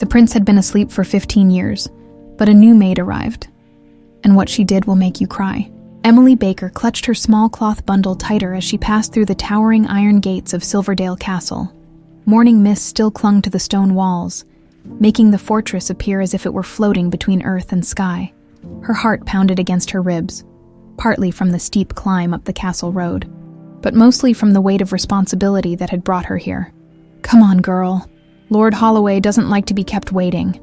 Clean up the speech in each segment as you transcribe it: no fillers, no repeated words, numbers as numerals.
prince had been asleep for 15 years, but a new maid arrived. And what she did will make you cry. Emily Baker clutched her small cloth bundle tighter as she passed through the towering iron gates of Silverdale Castle. Morning mist still clung to the stone walls, making the fortress appear as if it were floating between earth and sky. Her heart pounded against her ribs, partly from the steep climb up the castle road, but mostly from the weight of responsibility that had brought her here. "Come on, girl. Lord Holloway doesn't like to be kept waiting,"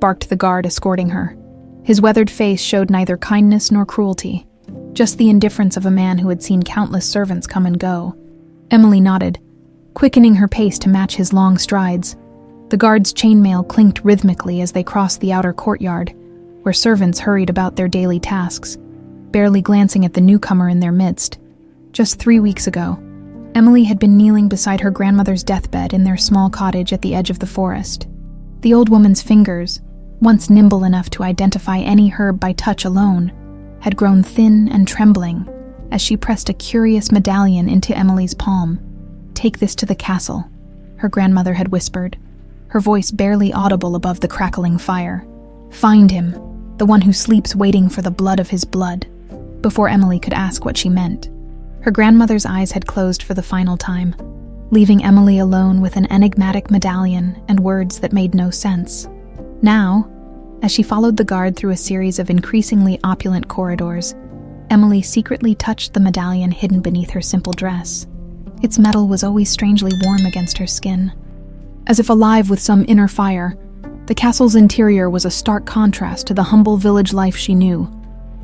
barked the guard escorting her. His weathered face showed neither kindness nor cruelty, just the indifference of a man who had seen countless servants come and go. Emily nodded, quickening her pace to match his long strides. The guard's chainmail clinked rhythmically as they crossed the outer courtyard, where servants hurried about their daily tasks, barely glancing at the newcomer in their midst. Just 3 weeks ago, Emily had been kneeling beside her grandmother's deathbed in their small cottage at the edge of the forest. The old woman's fingers, once nimble enough to identify any herb by touch alone, had grown thin and trembling as she pressed a curious medallion into Emily's palm. "Take this to the castle," her grandmother had whispered, her voice barely audible above the crackling fire. "Find him, the one who sleeps waiting for the blood of his blood," before Emily could ask what she meant. Her grandmother's eyes had closed for the final time, leaving Emily alone with an enigmatic medallion and words that made no sense. Now, as she followed the guard through a series of increasingly opulent corridors, Emily secretly touched the medallion hidden beneath her simple dress. Its metal was always strangely warm against her skin. As if alive with some inner fire, the castle's interior was a stark contrast to the humble village life she knew.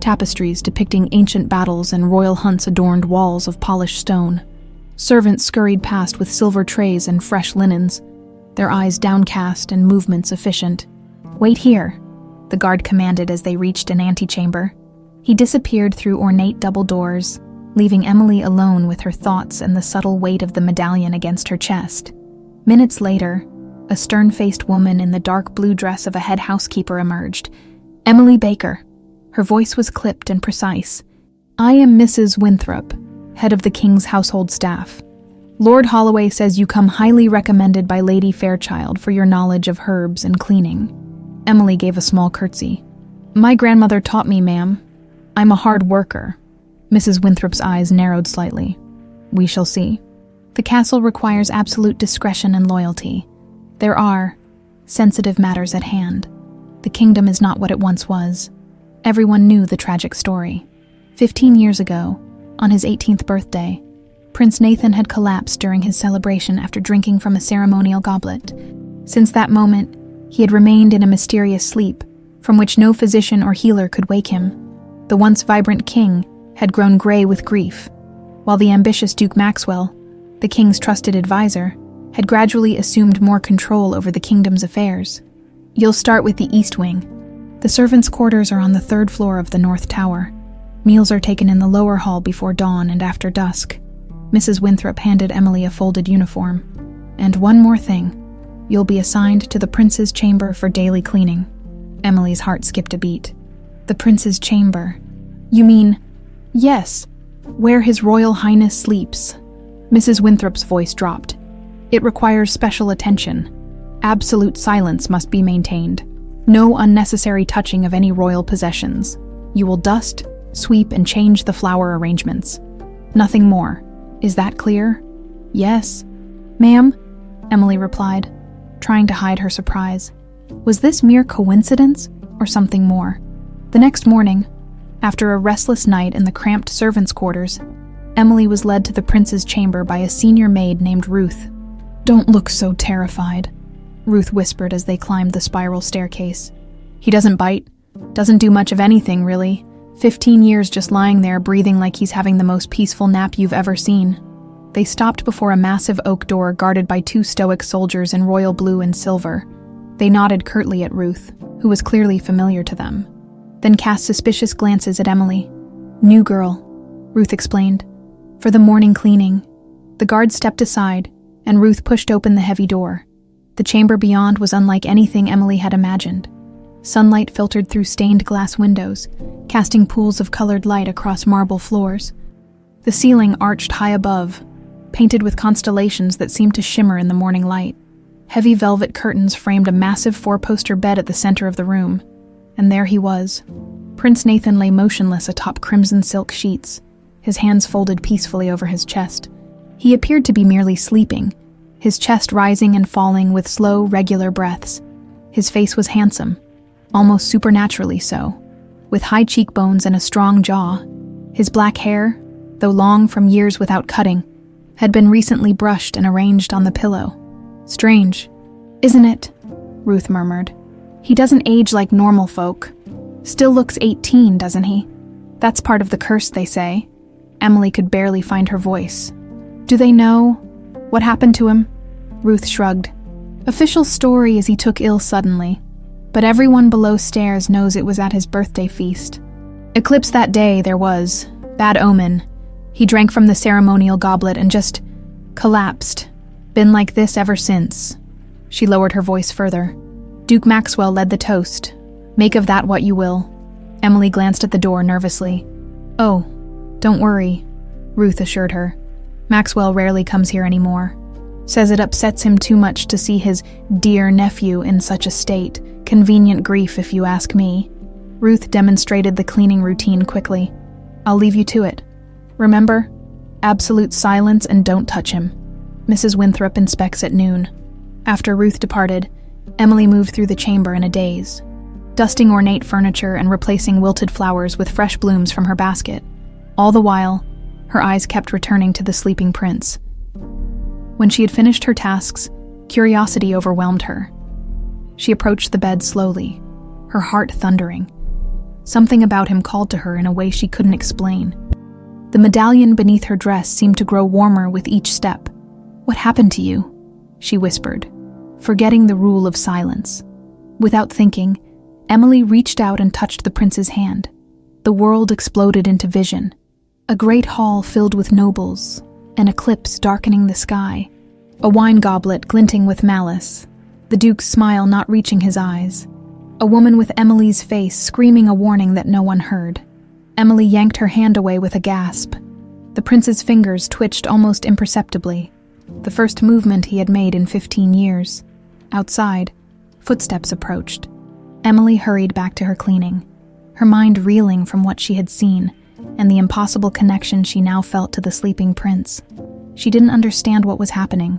Tapestries depicting ancient battles and royal hunts adorned walls of polished stone. Servants scurried past with silver trays and fresh linens, their eyes downcast and movements efficient. "Wait here," the guard commanded as they reached an antechamber. He disappeared through ornate double doors, leaving Emily alone with her thoughts and the subtle weight of the medallion against her chest. Minutes later, a stern-faced woman in the dark blue dress of a head housekeeper emerged. "Emily Baker." Her voice was clipped and precise. "I am Mrs. Winthrop, head of the king's household staff. Lord Holloway says you come highly recommended by Lady Fairchild for your knowledge of herbs and cleaning." Emily gave a small curtsy. "My grandmother taught me, ma'am. I'm a hard worker." Mrs. Winthrop's eyes narrowed slightly. "We shall see. The castle requires absolute discretion and loyalty. There are sensitive matters at hand. The kingdom is not what it once was." Everyone knew the tragic story. 15 years ago, on his 18th birthday, Prince Nathan had collapsed during his celebration after drinking from a ceremonial goblet. Since that moment, he had remained in a mysterious sleep, from which no physician or healer could wake him. The once vibrant king had grown gray with grief, while the ambitious Duke Maxwell, the king's trusted advisor, had gradually assumed more control over the kingdom's affairs. "You'll start with the East Wing. The servants' quarters are on the 3rd floor of the North Tower. Meals are taken in the lower hall before dawn and after dusk." Mrs. Winthrop handed Emily a folded uniform. "And one more thing. You'll be assigned to the prince's chamber for daily cleaning." Emily's heart skipped a beat. "The prince's chamber? You mean—" "Yes, where His Royal Highness sleeps." Mrs. Winthrop's voice dropped. "It requires special attention. Absolute silence must be maintained. No unnecessary touching of any royal possessions. You will dust, sweep, and change the flower arrangements. Nothing more. Is that clear?" "Yes, ma'am," Emily replied, trying to hide her surprise. Was this mere coincidence or something more? The next morning, after a restless night in the cramped servants' quarters, Emily was led to the prince's chamber by a senior maid named Ruth. "Don't look so terrified," Ruth whispered as they climbed the spiral staircase. "He doesn't bite, doesn't do much of anything, really. 15 years just lying there breathing like he's having the most peaceful nap you've ever seen." They stopped before a massive oak door guarded by 2 stoic soldiers in royal blue and silver. They nodded curtly at Ruth, who was clearly familiar to them, then cast suspicious glances at Emily. "New girl," Ruth explained, "for the morning cleaning." The guard stepped aside, and Ruth pushed open the heavy door. The chamber beyond was unlike anything Emily had imagined. Sunlight filtered through stained glass windows, casting pools of colored light across marble floors. The ceiling arched high above, painted with constellations that seemed to shimmer in the morning light. Heavy velvet curtains framed a massive four-poster bed at the center of the room, and there he was. Prince Nathan lay motionless atop crimson silk sheets, his hands folded peacefully over his chest. He appeared to be merely sleeping, his chest rising and falling with slow, regular breaths. His face was handsome, almost supernaturally so, with high cheekbones and a strong jaw. His black hair, though long from years without cutting, had been recently brushed and arranged on the pillow. "Strange, isn't it?" Ruth murmured. "He doesn't age like normal folk. Still looks 18, doesn't he? That's part of the curse, they say." Emily could barely find her voice. "Do they know what happened to him?" Ruth shrugged. "Official story is he took ill suddenly, but everyone below stairs knows it was at his birthday feast. Eclipse that day there was. Bad omen. He drank from the ceremonial goblet and just collapsed. Been like this ever since." She lowered her voice further. "Duke Maxwell led the toast. Make of that what you will." Emily glanced at the door nervously. "Oh, don't worry," Ruth assured her. "Maxwell rarely comes here anymore. Says it upsets him too much to see his dear nephew in such a state. Convenient grief, if you ask me." Ruth demonstrated the cleaning routine quickly. "I'll leave you to it. Remember, absolute silence and don't touch him. Mrs. Winthrop inspects at noon." After Ruth departed, Emily moved through the chamber in a daze, dusting ornate furniture and replacing wilted flowers with fresh blooms from her basket. All the while, her eyes kept returning to the sleeping prince. When she had finished her tasks, curiosity overwhelmed her. She approached the bed slowly, her heart thundering. Something about him called to her in a way she couldn't explain. The medallion beneath her dress seemed to grow warmer with each step. "What happened to you?" she whispered, forgetting the rule of silence. Without thinking, Emily reached out and touched the prince's hand. The world exploded into vision. A great hall filled with nobles, an eclipse darkening the sky, a wine goblet glinting with malice, the duke's smile not reaching his eyes, a woman with Emily's face screaming a warning that no one heard. Emily yanked her hand away with a gasp. The prince's fingers twitched almost imperceptibly, the first movement he had made in 15 years. Outside, footsteps approached. Emily hurried back to her cleaning, her mind reeling from what she had seen and the impossible connection she now felt to the sleeping prince. She didn't understand what was happening,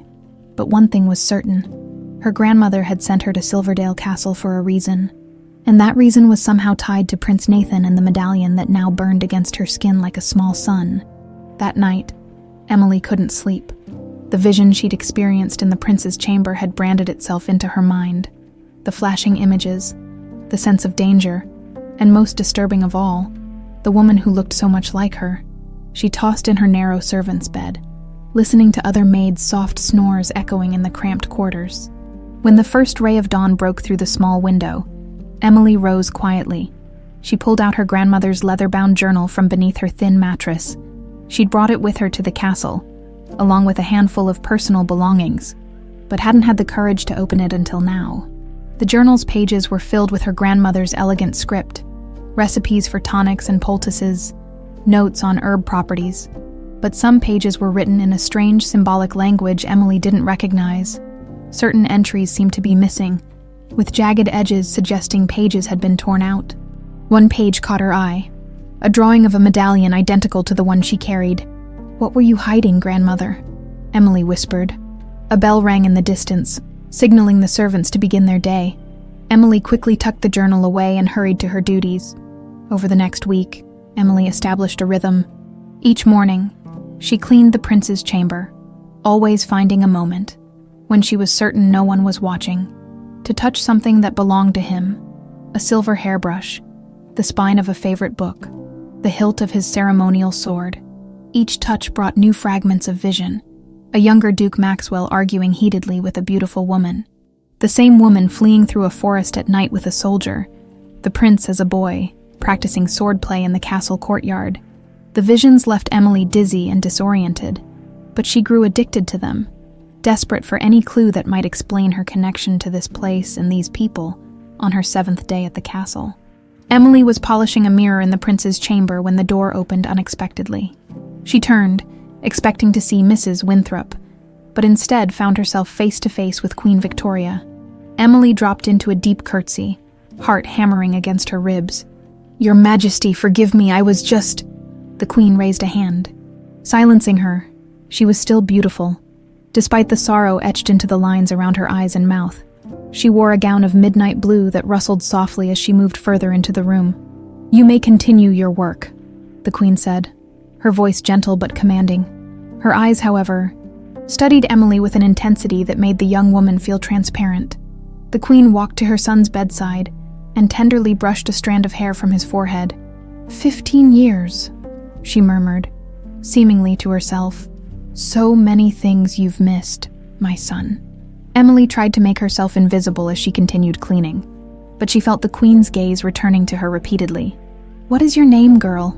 but one thing was certain. Her grandmother had sent her to Silverdale Castle for a reason, and that reason was somehow tied to Prince Nathan and the medallion that now burned against her skin like a small sun. That night, Emily couldn't sleep. The vision she'd experienced in the prince's chamber had branded itself into her mind. The flashing images, the sense of danger, and most disturbing of all, the woman who looked so much like her. She tossed in her narrow servant's bed, listening to other maids' soft snores echoing in the cramped quarters. When the first ray of dawn broke through the small window, Emily rose quietly. She pulled out her grandmother's leather-bound journal from beneath her thin mattress. She'd brought it with her to the castle, along with a handful of personal belongings, but hadn't had the courage to open it until now. The journal's pages were filled with her grandmother's elegant script, recipes for tonics and poultices, notes on herb properties, but some pages were written in a strange symbolic language Emily didn't recognize. Certain entries seemed to be missing, with jagged edges suggesting pages had been torn out. One page caught her eye, a drawing of a medallion identical to the one she carried. "What were you hiding, grandmother?" Emily whispered. A bell rang in the distance, signaling the servants to begin their day. Emily quickly tucked the journal away and hurried to her duties. Over the next week, Emily established a rhythm. Each morning, she cleaned the prince's chamber, always finding a moment, when she was certain no one was watching, to touch something that belonged to him: a silver hairbrush, the spine of a favorite book, the hilt of his ceremonial sword. Each touch brought new fragments of vision: a younger Duke Maxwell arguing heatedly with a beautiful woman, the same woman fleeing through a forest at night with a soldier, the prince as a boy, practicing swordplay in the castle courtyard. The visions left Emily dizzy and disoriented, but she grew addicted to them, desperate for any clue that might explain her connection to this place and these people on her 7th day at the castle. Emily was polishing a mirror in the prince's chamber when the door opened unexpectedly. She turned, expecting to see Mrs. Winthrop, but instead found herself face to face with Queen Victoria. Emily dropped into a deep curtsy, heart hammering against her ribs. "Your Majesty, forgive me, I was just—" The Queen raised a hand, silencing her. She was still beautiful, despite the sorrow etched into the lines around her eyes and mouth. She wore a gown of midnight blue that rustled softly as she moved further into the room. "You may continue your work," the Queen said, her voice gentle but commanding. Her eyes, however, studied Emily with an intensity that made the young woman feel transparent. The Queen walked to her son's bedside and tenderly brushed a strand of hair from his forehead. 15 years, she murmured, seemingly to herself. "So many things you've missed, my son." Emily tried to make herself invisible as she continued cleaning, but she felt the Queen's gaze returning to her repeatedly. "What is your name, girl?"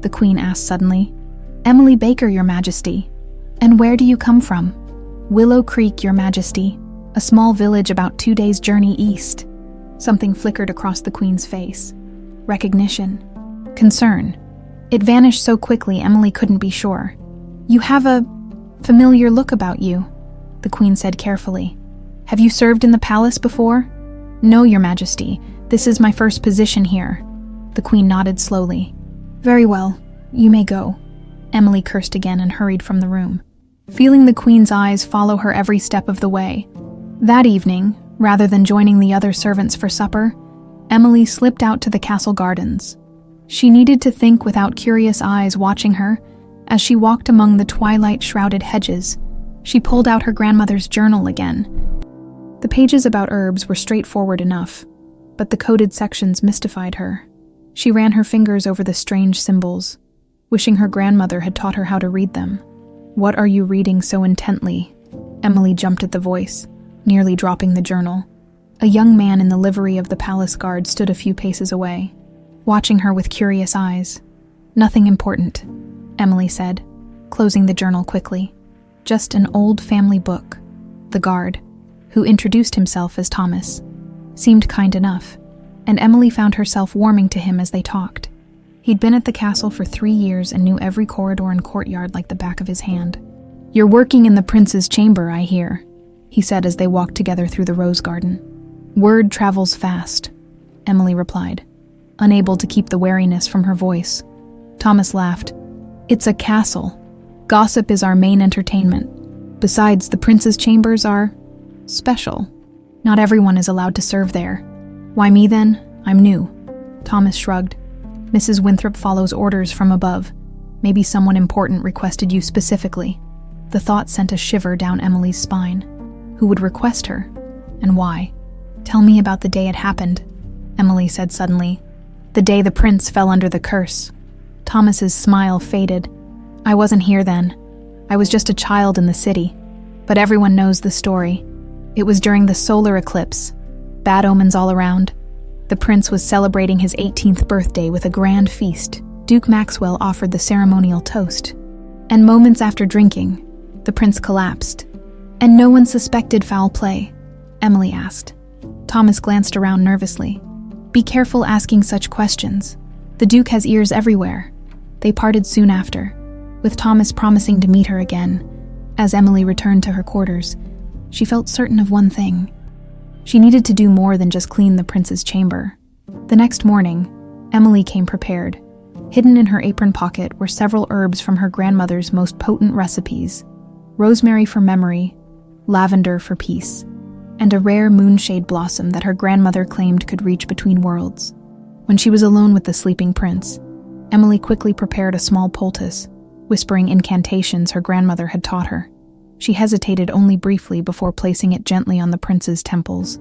the Queen asked suddenly. "Emily Baker, Your Majesty." "And where do you come from?" "Willow Creek, Your Majesty, a small village about 2 days' journey east." Something flickered across the Queen's face. Recognition. Concern. It vanished so quickly Emily couldn't be sure. "You have a familiar look about you," the Queen said carefully. "Have you served in the palace before?" "No, Your Majesty. This is my first position here." The Queen nodded slowly. "Very well. You may go." Emily cursed again and hurried from the room, feeling the Queen's eyes follow her every step of the way. That evening, rather than joining the other servants for supper, Emily slipped out to the castle gardens. She needed to think without curious eyes watching her. As she walked among the twilight-shrouded hedges, she pulled out her grandmother's journal again. The pages about herbs were straightforward enough, but the coded sections mystified her. She ran her fingers over the strange symbols, wishing her grandmother had taught her how to read them. "What are you reading so intently?" Emily jumped at the voice, nearly dropping the journal. A young man in the livery of the palace guard stood a few paces away, watching her with curious eyes. "Nothing important," Emily said, closing the journal quickly. "Just an old family book." The guard, who introduced himself as Thomas, seemed kind enough, and Emily found herself warming to him as they talked. He'd been at the castle for 3 years and knew every corridor and courtyard like the back of his hand. "You're working in the prince's chamber, I hear," he said as they walked together through the rose garden. "Word travels fast," Emily replied, unable to keep the wariness from her voice. Thomas laughed. "It's a castle. Gossip is our main entertainment. Besides, the prince's chambers are special. Not everyone is allowed to serve there." "Why me then? I'm new." Thomas shrugged. "Mrs. Winthrop follows orders from above. Maybe someone important requested you specifically." The thought sent a shiver down Emily's spine. Who would request her? And why? "Tell me about the day it happened," Emily said suddenly. "The day the prince fell under the curse." Thomas's smile faded. "I wasn't here then. I was just a child in the city. But everyone knows the story. It was during the solar eclipse. Bad omens all around. The prince was celebrating his 18th birthday with a grand feast. Duke Maxwell offered the ceremonial toast. And moments after drinking, the prince collapsed. And no one suspected foul play?" Emily asked. Thomas glanced around nervously. "Be careful asking such questions. The Duke has ears everywhere." They parted soon after, with Thomas promising to meet her again. As Emily returned to her quarters, she felt certain of one thing. She needed to do more than just clean the prince's chamber. The next morning, Emily came prepared. Hidden in her apron pocket were several herbs from her grandmother's most potent recipes: rosemary for memory, lavender for peace, and a rare moonshade blossom that her grandmother claimed could reach between worlds. When she was alone with the sleeping prince, Emily quickly prepared a small poultice, whispering incantations her grandmother had taught her. She hesitated only briefly before placing it gently on the prince's temples.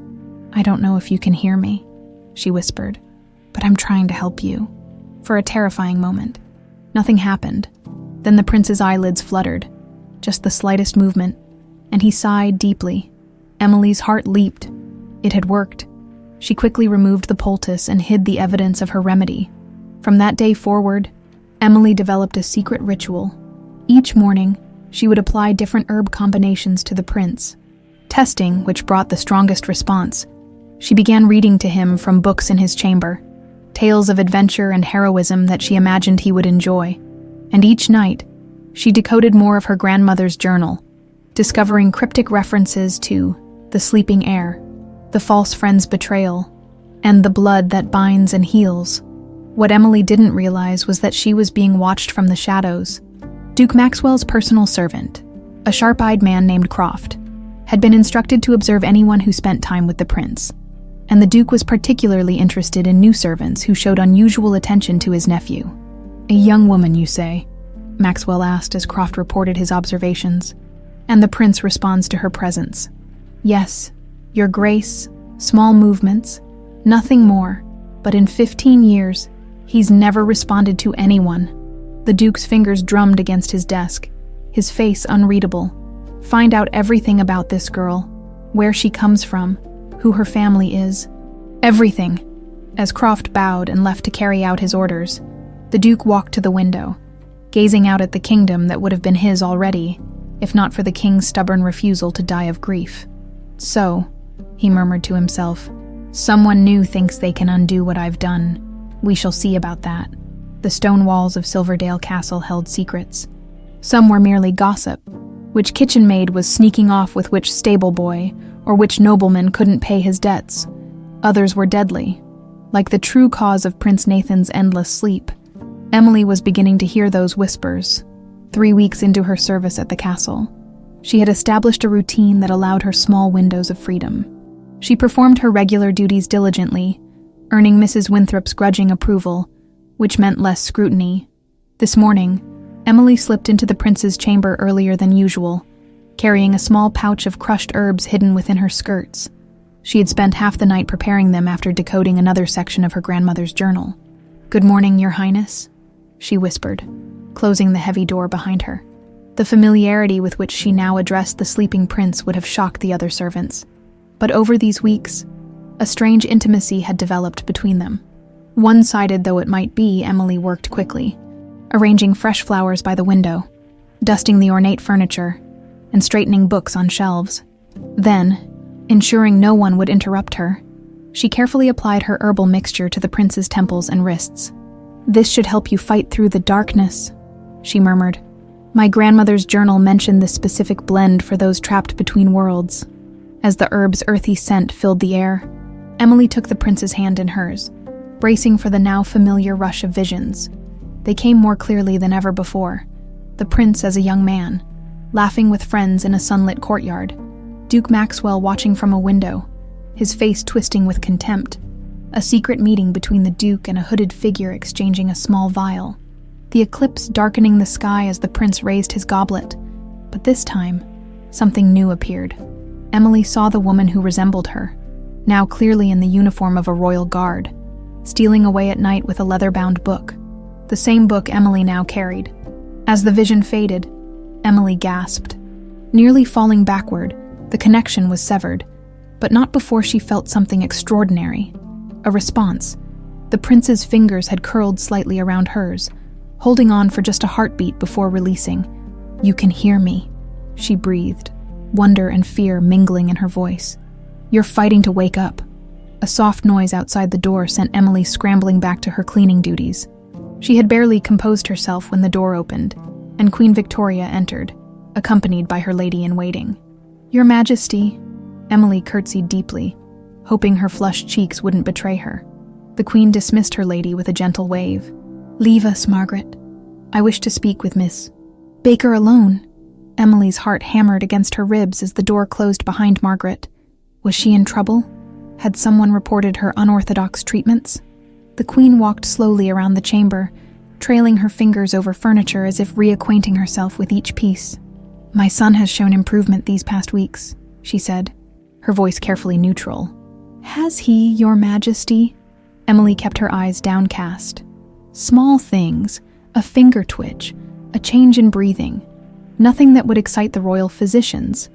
"I don't know if you can hear me," she whispered, "but I'm trying to help you." For a terrifying moment, nothing happened. Then the prince's eyelids fluttered, just the slightest movement, and he sighed deeply. Emily's heart leaped. It had worked. She quickly removed the poultice and hid the evidence of her remedy. From that day forward, Emily developed a secret ritual. Each morning, she would apply different herb combinations to the prince. Testing which brought the strongest response, she began reading to him from books in his chamber, tales of adventure and heroism that she imagined he would enjoy. And each night, she decoded more of her grandmother's journal, discovering cryptic references to the sleeping heir, the false friend's betrayal, and the blood that binds and heals. What Emily didn't realize was that she was being watched from the shadows. Duke Maxwell's personal servant, a sharp-eyed man named Croft, had been instructed to observe anyone who spent time with the prince, and the Duke was particularly interested in new servants who showed unusual attention to his nephew. "A young woman, you say?" Maxwell asked as Croft reported his observations, and the prince responds to her presence. "Yes, your grace, small movements, nothing more, but in 15 years, he's never responded to anyone." The Duke's fingers drummed against his desk, his face unreadable. "Find out everything about this girl, where she comes from, who her family is. Everything." As Croft bowed and left to carry out his orders, the Duke walked to the window, gazing out at the kingdom that would have been his already, if not for the king's stubborn refusal to die of grief. "So," he murmured to himself, "someone new thinks they can undo what I've done. We shall see about that." The stone walls of Silverdale Castle held secrets. Some were merely gossip, which kitchen maid was sneaking off with which stable boy, or which nobleman couldn't pay his debts. Others were deadly, like the true cause of Prince Nathan's endless sleep. Emily was beginning to hear those whispers. 3 weeks into her service at the castle, she had established a routine that allowed her small windows of freedom. She performed her regular duties diligently, earning Mrs. Winthrop's grudging approval, which meant less scrutiny. This morning, Emily slipped into the prince's chamber earlier than usual, carrying a small pouch of crushed herbs hidden within her skirts. She had spent half the night preparing them after decoding another section of her grandmother's journal. "Good morning, Your Highness," she whispered, closing the heavy door behind her. The familiarity with which she now addressed the sleeping prince would have shocked the other servants. But over these weeks, a strange intimacy had developed between them. One-sided though it might be, Emily worked quickly, arranging fresh flowers by the window, dusting the ornate furniture, and straightening books on shelves. Then, ensuring no one would interrupt her, she carefully applied her herbal mixture to the prince's temples and wrists. "This should help you fight through the darkness," she murmured. "My grandmother's journal mentioned this specific blend for those trapped between worlds." As the herb's earthy scent filled the air, Emily took the prince's hand in hers, bracing for the now familiar rush of visions. They came more clearly than ever before. The prince as a young man, laughing with friends in a sunlit courtyard, Duke Maxwell watching from a window, his face twisting with contempt, a secret meeting between the Duke and a hooded figure exchanging a small vial, the eclipse darkening the sky as the prince raised his goblet. But this time, something new appeared. Emily saw the woman who resembled her, now clearly in the uniform of a royal guard, stealing away at night with a leather-bound book, the same book Emily now carried. As the vision faded, Emily gasped. Nearly falling backward, the connection was severed, but not before she felt something extraordinary. A response. The prince's fingers had curled slightly around hers, holding on for just a heartbeat before releasing. "You can hear me," she breathed, wonder and fear mingling in her voice. "You're fighting to wake up." A soft noise outside the door sent Emily scrambling back to her cleaning duties. She had barely composed herself when the door opened, and Queen Victoria entered, accompanied by her lady-in-waiting. "Your Majesty," Emily curtsied deeply, hoping her flushed cheeks wouldn't betray her. The Queen dismissed her lady with a gentle wave. "Leave us, Margaret. I wish to speak with Miss Baker alone." Emily's heart hammered against her ribs as the door closed behind Margaret. Was she in trouble? Had someone reported her unorthodox treatments? The Queen walked slowly around the chamber, trailing her fingers over furniture as if reacquainting herself with each piece. "My son has shown improvement these past weeks," she said, her voice carefully neutral. "Has he, Your Majesty?" Emily kept her eyes downcast. Small things, a finger twitch, a change in breathing. Nothing that would excite the royal physicians,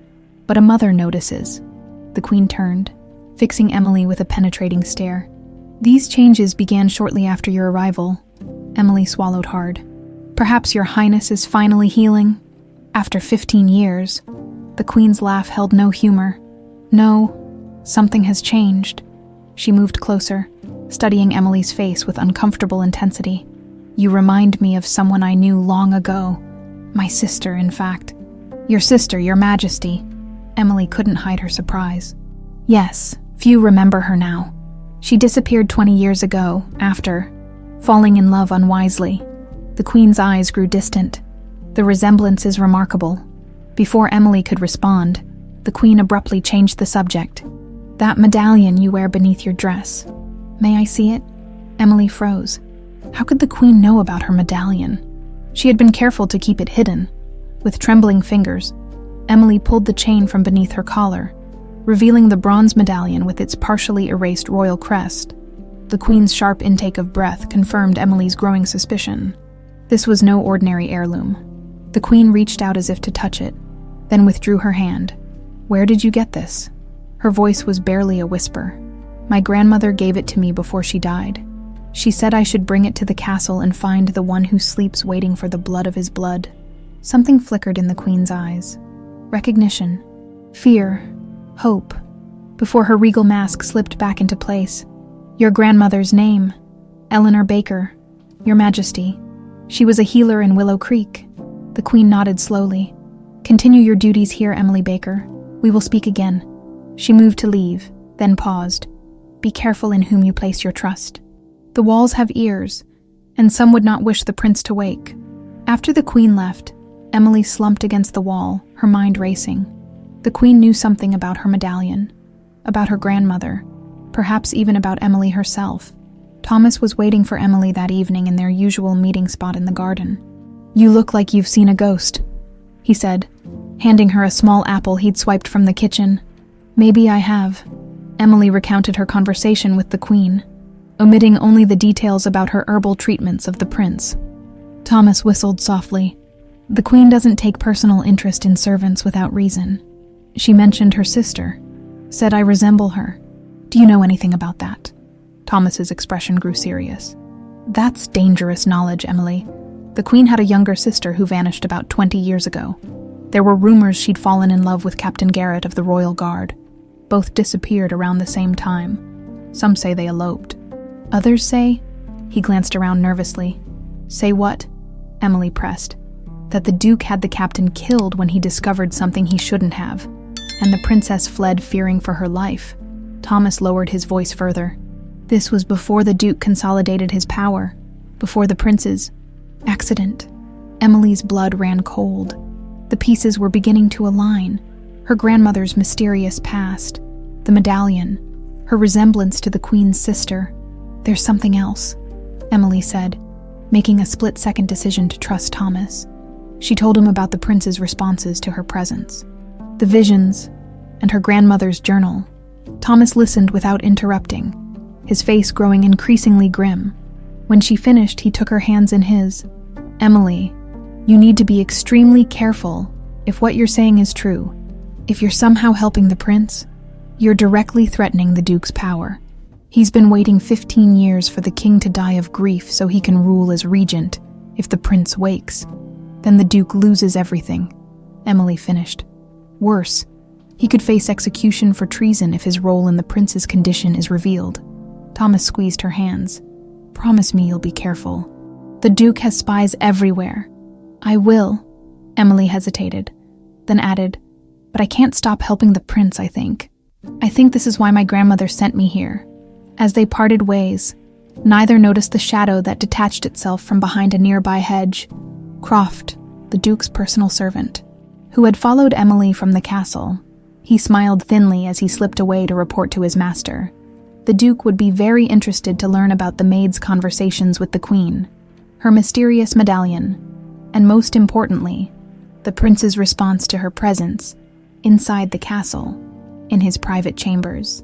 but a mother notices. The Queen turned, fixing Emily with a penetrating stare. "These changes began shortly after your arrival." Emily swallowed hard. "Perhaps Your Highness is finally healing? After 15 years. The Queen's laugh held no humor. "No, something has changed." She moved closer, studying Emily's face with uncomfortable intensity. "You remind me of someone I knew long ago. My sister, in fact. Your sister, your majesty. Emily couldn't hide her surprise. Yes, few remember her now. She disappeared 20 years ago, after falling in love unwisely. The queen's eyes grew distant. The resemblance is remarkable. Before Emily could respond, the queen abruptly changed the subject. That medallion you wear beneath your dress. May I see it? Emily froze. How could the queen know about her medallion? She had been careful to keep it hidden. With trembling fingers, Emily pulled the chain from beneath her collar, revealing the bronze medallion with its partially erased royal crest. The queen's sharp intake of breath confirmed Emily's growing suspicion. This was no ordinary heirloom. The queen reached out as if to touch it, then withdrew her hand. Where did you get this? Her voice was barely a whisper. My grandmother gave it to me before she died. She said I should bring it to the castle and find the one who sleeps waiting for the blood of his blood. Something flickered in the queen's eyes. Recognition, fear, hope, before her regal mask slipped back into place. Your grandmother's name, Eleanor Baker, Your Majesty. She was a healer in Willow Creek. The queen nodded slowly. Continue your duties here, Emily Baker. We will speak again. She moved to leave, then paused. Be careful in whom you place your trust. The walls have ears, and some would not wish the prince to wake. After the queen left, Emily slumped against the wall, her mind racing. The queen knew something about her medallion, about her grandmother, perhaps even about Emily herself. Thomas was waiting for Emily that evening in their usual meeting spot in the garden. You look like you've seen a ghost, he said, handing her a small apple he'd swiped from the kitchen. Maybe I have. Emily recounted her conversation with the queen, omitting only the details about her herbal treatments of the prince. Thomas whistled softly. The queen doesn't take personal interest in servants without reason. She mentioned her sister, said I resemble her. Do you know anything about that? Thomas's expression grew serious. That's dangerous knowledge, Emily. The queen had a younger sister who vanished about 20 years ago. There were rumors she'd fallen in love with Captain Garrett of the Royal Guard. Both disappeared around the same time. Some say they eloped. Others say, he glanced around nervously. Say what? Emily pressed. That the Duke had the captain killed when he discovered something he shouldn't have, and the princess fled fearing for her life. Thomas lowered his voice further. This was before the Duke consolidated his power, before the prince's accident. Emily's blood ran cold. The pieces were beginning to align. Her grandmother's mysterious past, the medallion, her resemblance to the queen's sister. There's something else, Emily said, making a split-second decision to trust Thomas. She told him about the prince's responses to her presence, the visions, and her grandmother's journal. Thomas listened without interrupting, his face growing increasingly grim. When she finished, he took her hands in his. Emily, you need to be extremely careful if what you're saying is true. If you're somehow helping the prince, you're directly threatening the Duke's power. He's been waiting 15 years for the king to die of grief so he can rule as regent. If the prince wakes, then the Duke loses everything, Emily finished. Worse, he could face execution for treason if his role in the prince's condition is revealed. Thomas squeezed her hands. Promise me you'll be careful. The Duke has spies everywhere. I will, Emily hesitated, then added, but I can't stop helping the prince, I think. I think this is why my grandmother sent me here. As they parted ways, neither noticed the shadow that detached itself from behind a nearby hedge. Croft, the Duke's personal servant, who had followed Emily from the castle. He smiled thinly as he slipped away to report to his master. The Duke would be very interested to learn about the maid's conversations with the queen, her mysterious medallion, and most importantly, the prince's response to her presence inside the castle, in his private chambers.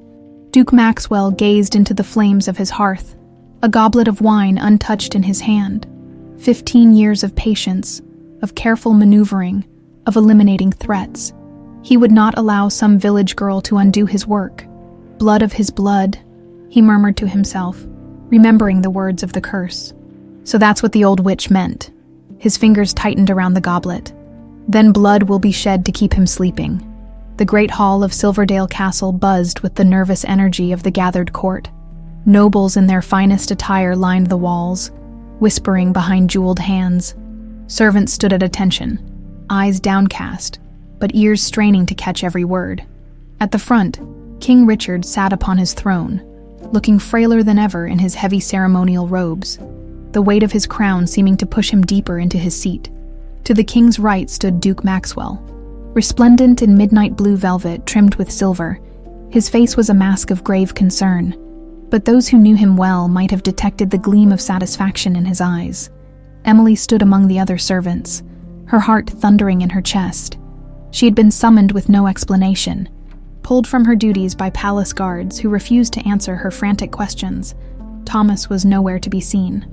Duke Maxwell gazed into the flames of his hearth, a goblet of wine untouched in his hand. 15 years of patience, of careful maneuvering, of eliminating threats. He would not allow some village girl to undo his work. Blood of his blood, he murmured to himself, remembering the words of the curse. So that's what the old witch meant. His fingers tightened around the goblet. Then blood will be shed to keep him sleeping. The great hall of Silverdale Castle buzzed with the nervous energy of the gathered court. Nobles in their finest attire lined the walls, whispering behind jeweled hands. Servants stood at attention, eyes downcast, but ears straining to catch every word. At the front, King Richard sat upon his throne, looking frailer than ever in his heavy ceremonial robes, the weight of his crown seeming to push him deeper into his seat. To the king's right stood Duke Maxwell, resplendent in midnight blue velvet trimmed with silver. His face was a mask of grave concern, but those who knew him well might have detected the gleam of satisfaction in his eyes. Emily stood among the other servants, her heart thundering in her chest. She had been summoned with no explanation, pulled from her duties by palace guards who refused to answer her frantic questions. Thomas was nowhere to be seen.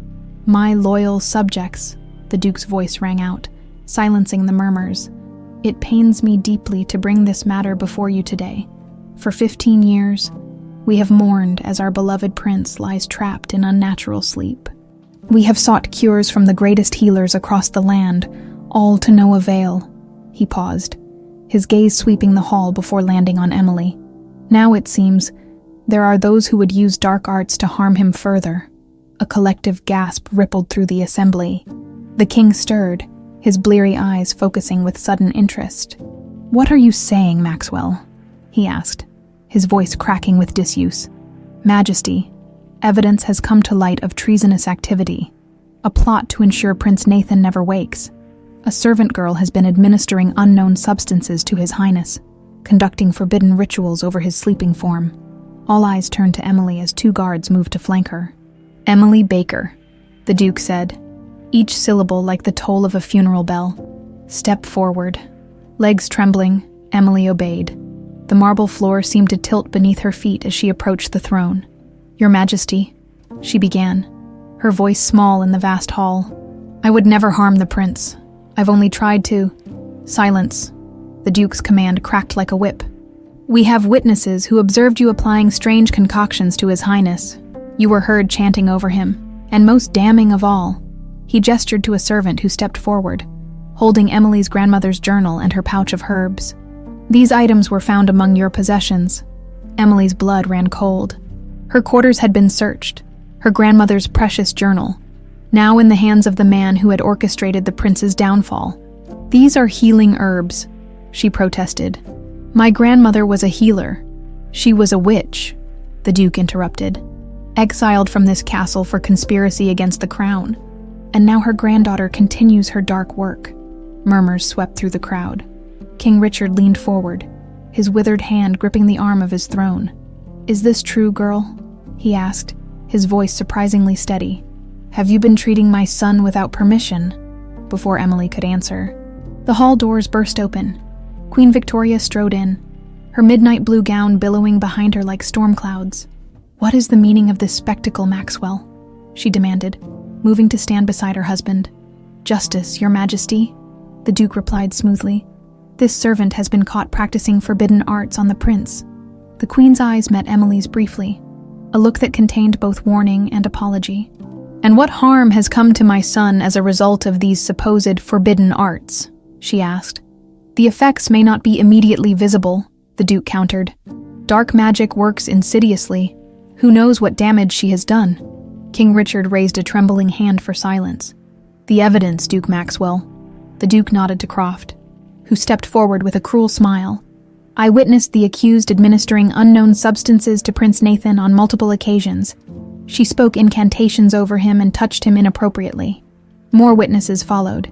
"My loyal subjects," the Duke's voice rang out, silencing the murmurs. "It pains me deeply to bring this matter before you today. For 15 years, we have mourned as our beloved prince lies trapped in unnatural sleep. We have sought cures from the greatest healers across the land, all to no avail." He paused, his gaze sweeping the hall before landing on Emily. "Now, it seems, there are those who would use dark arts to harm him further." A collective gasp rippled through the assembly. The king stirred, his bleary eyes focusing with sudden interest. "What are you saying, Maxwell?" he asked, his voice cracking with disuse. "Majesty, evidence has come to light of treasonous activity, a plot to ensure Prince Nathan never wakes. A servant girl has been administering unknown substances to His Highness, conducting forbidden rituals over his sleeping form." All eyes turned to Emily as 2 guards moved to flank her. "Emily Baker," the Duke said, each syllable like the toll of a funeral bell. "Step forward." Legs trembling, Emily obeyed. The marble floor seemed to tilt beneath her feet as she approached the throne. "Your Majesty," she began, her voice small in the vast hall. "I would never harm the prince. I've only tried to—" "Silence." The Duke's command cracked like a whip. "We have witnesses who observed you applying strange concoctions to His Highness. You were heard chanting over him, and most damning of all," he gestured to a servant who stepped forward, holding Emily's grandmother's journal and her pouch of herbs. "These items were found among your possessions." Emily's blood ran cold. Her quarters had been searched, her grandmother's precious journal, now in the hands of the man who had orchestrated the prince's downfall. "These are healing herbs," she protested. "My grandmother was a healer. She was a witch," the Duke interrupted, "exiled from this castle for conspiracy against the crown. And now her granddaughter continues her dark work." Murmurs swept through the crowd. King Richard leaned forward, his withered hand gripping the arm of his throne. "Is this true, girl?" he asked, his voice surprisingly steady. "Have you been treating my son without permission?" Before Emily could answer, the hall doors burst open. Queen Victoria strode in, her midnight blue gown billowing behind her like storm clouds. "What is the meaning of this spectacle, Maxwell?" she demanded, moving to stand beside her husband. "Justice, Your Majesty," the Duke replied smoothly. "This servant has been caught practicing forbidden arts on the prince." The Queen's eyes met Emily's briefly, a look that contained both warning and apology. "And what harm has come to my son as a result of these supposed forbidden arts?" she asked. "The effects may not be immediately visible," the Duke countered. "Dark magic works insidiously. Who knows what damage she has done?" King Richard raised a trembling hand for silence. "The evidence, Duke Maxwell." The Duke nodded to Croft, who stepped forward with a cruel smile. "I witnessed the accused administering unknown substances to Prince Nathan on multiple occasions. She spoke incantations over him and touched him inappropriately." More witnesses followed.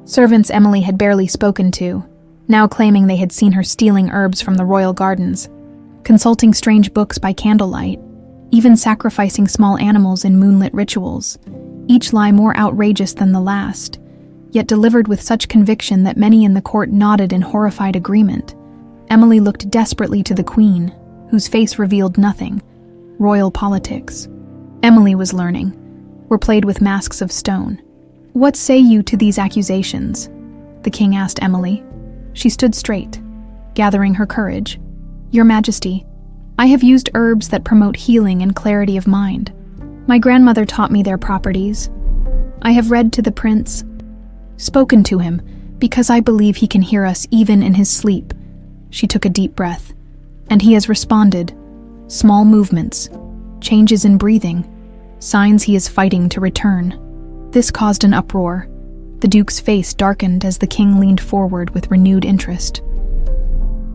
Servants Emily had barely spoken to, now claiming they had seen her stealing herbs from the royal gardens, consulting strange books by candlelight, even sacrificing small animals in moonlit rituals, each lie more outrageous than the last, yet delivered with such conviction that many in the court nodded in horrified agreement. Emily looked desperately to the Queen, whose face revealed nothing. Royal politics. Emily was learning, were played with masks of stone. "What say you to these accusations?" the king asked Emily. She stood straight, gathering her courage. "Your Majesty, I have used herbs that promote healing and clarity of mind. My grandmother taught me their properties. I have read to the prince, spoken to him, because I believe he can hear us even in his sleep." She took a deep breath. "And he has responded. Small movements, changes in breathing, signs he is fighting to return." This caused an uproar. The Duke's face darkened as the king leaned forward with renewed interest.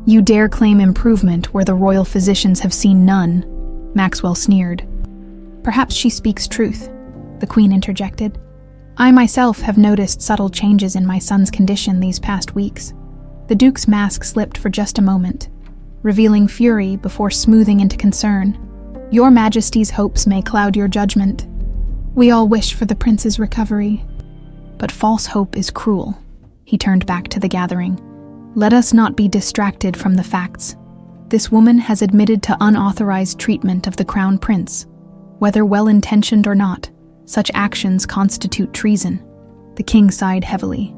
You dare claim improvement where the royal physicians have seen none, Maxwell sneered. Perhaps she speaks truth, the Queen interjected. I myself have noticed subtle changes in my son's condition these past weeks. The Duke's mask slipped for just a moment, revealing fury before smoothing into concern. Your Majesty's hopes may cloud your judgment. We all wish for the prince's recovery. But false hope is cruel. He turned back to the gathering. Let us not be distracted from the facts. This woman has admitted to unauthorized treatment of the Crown Prince. Whether well-intentioned or not, such actions constitute treason. The king sighed heavily,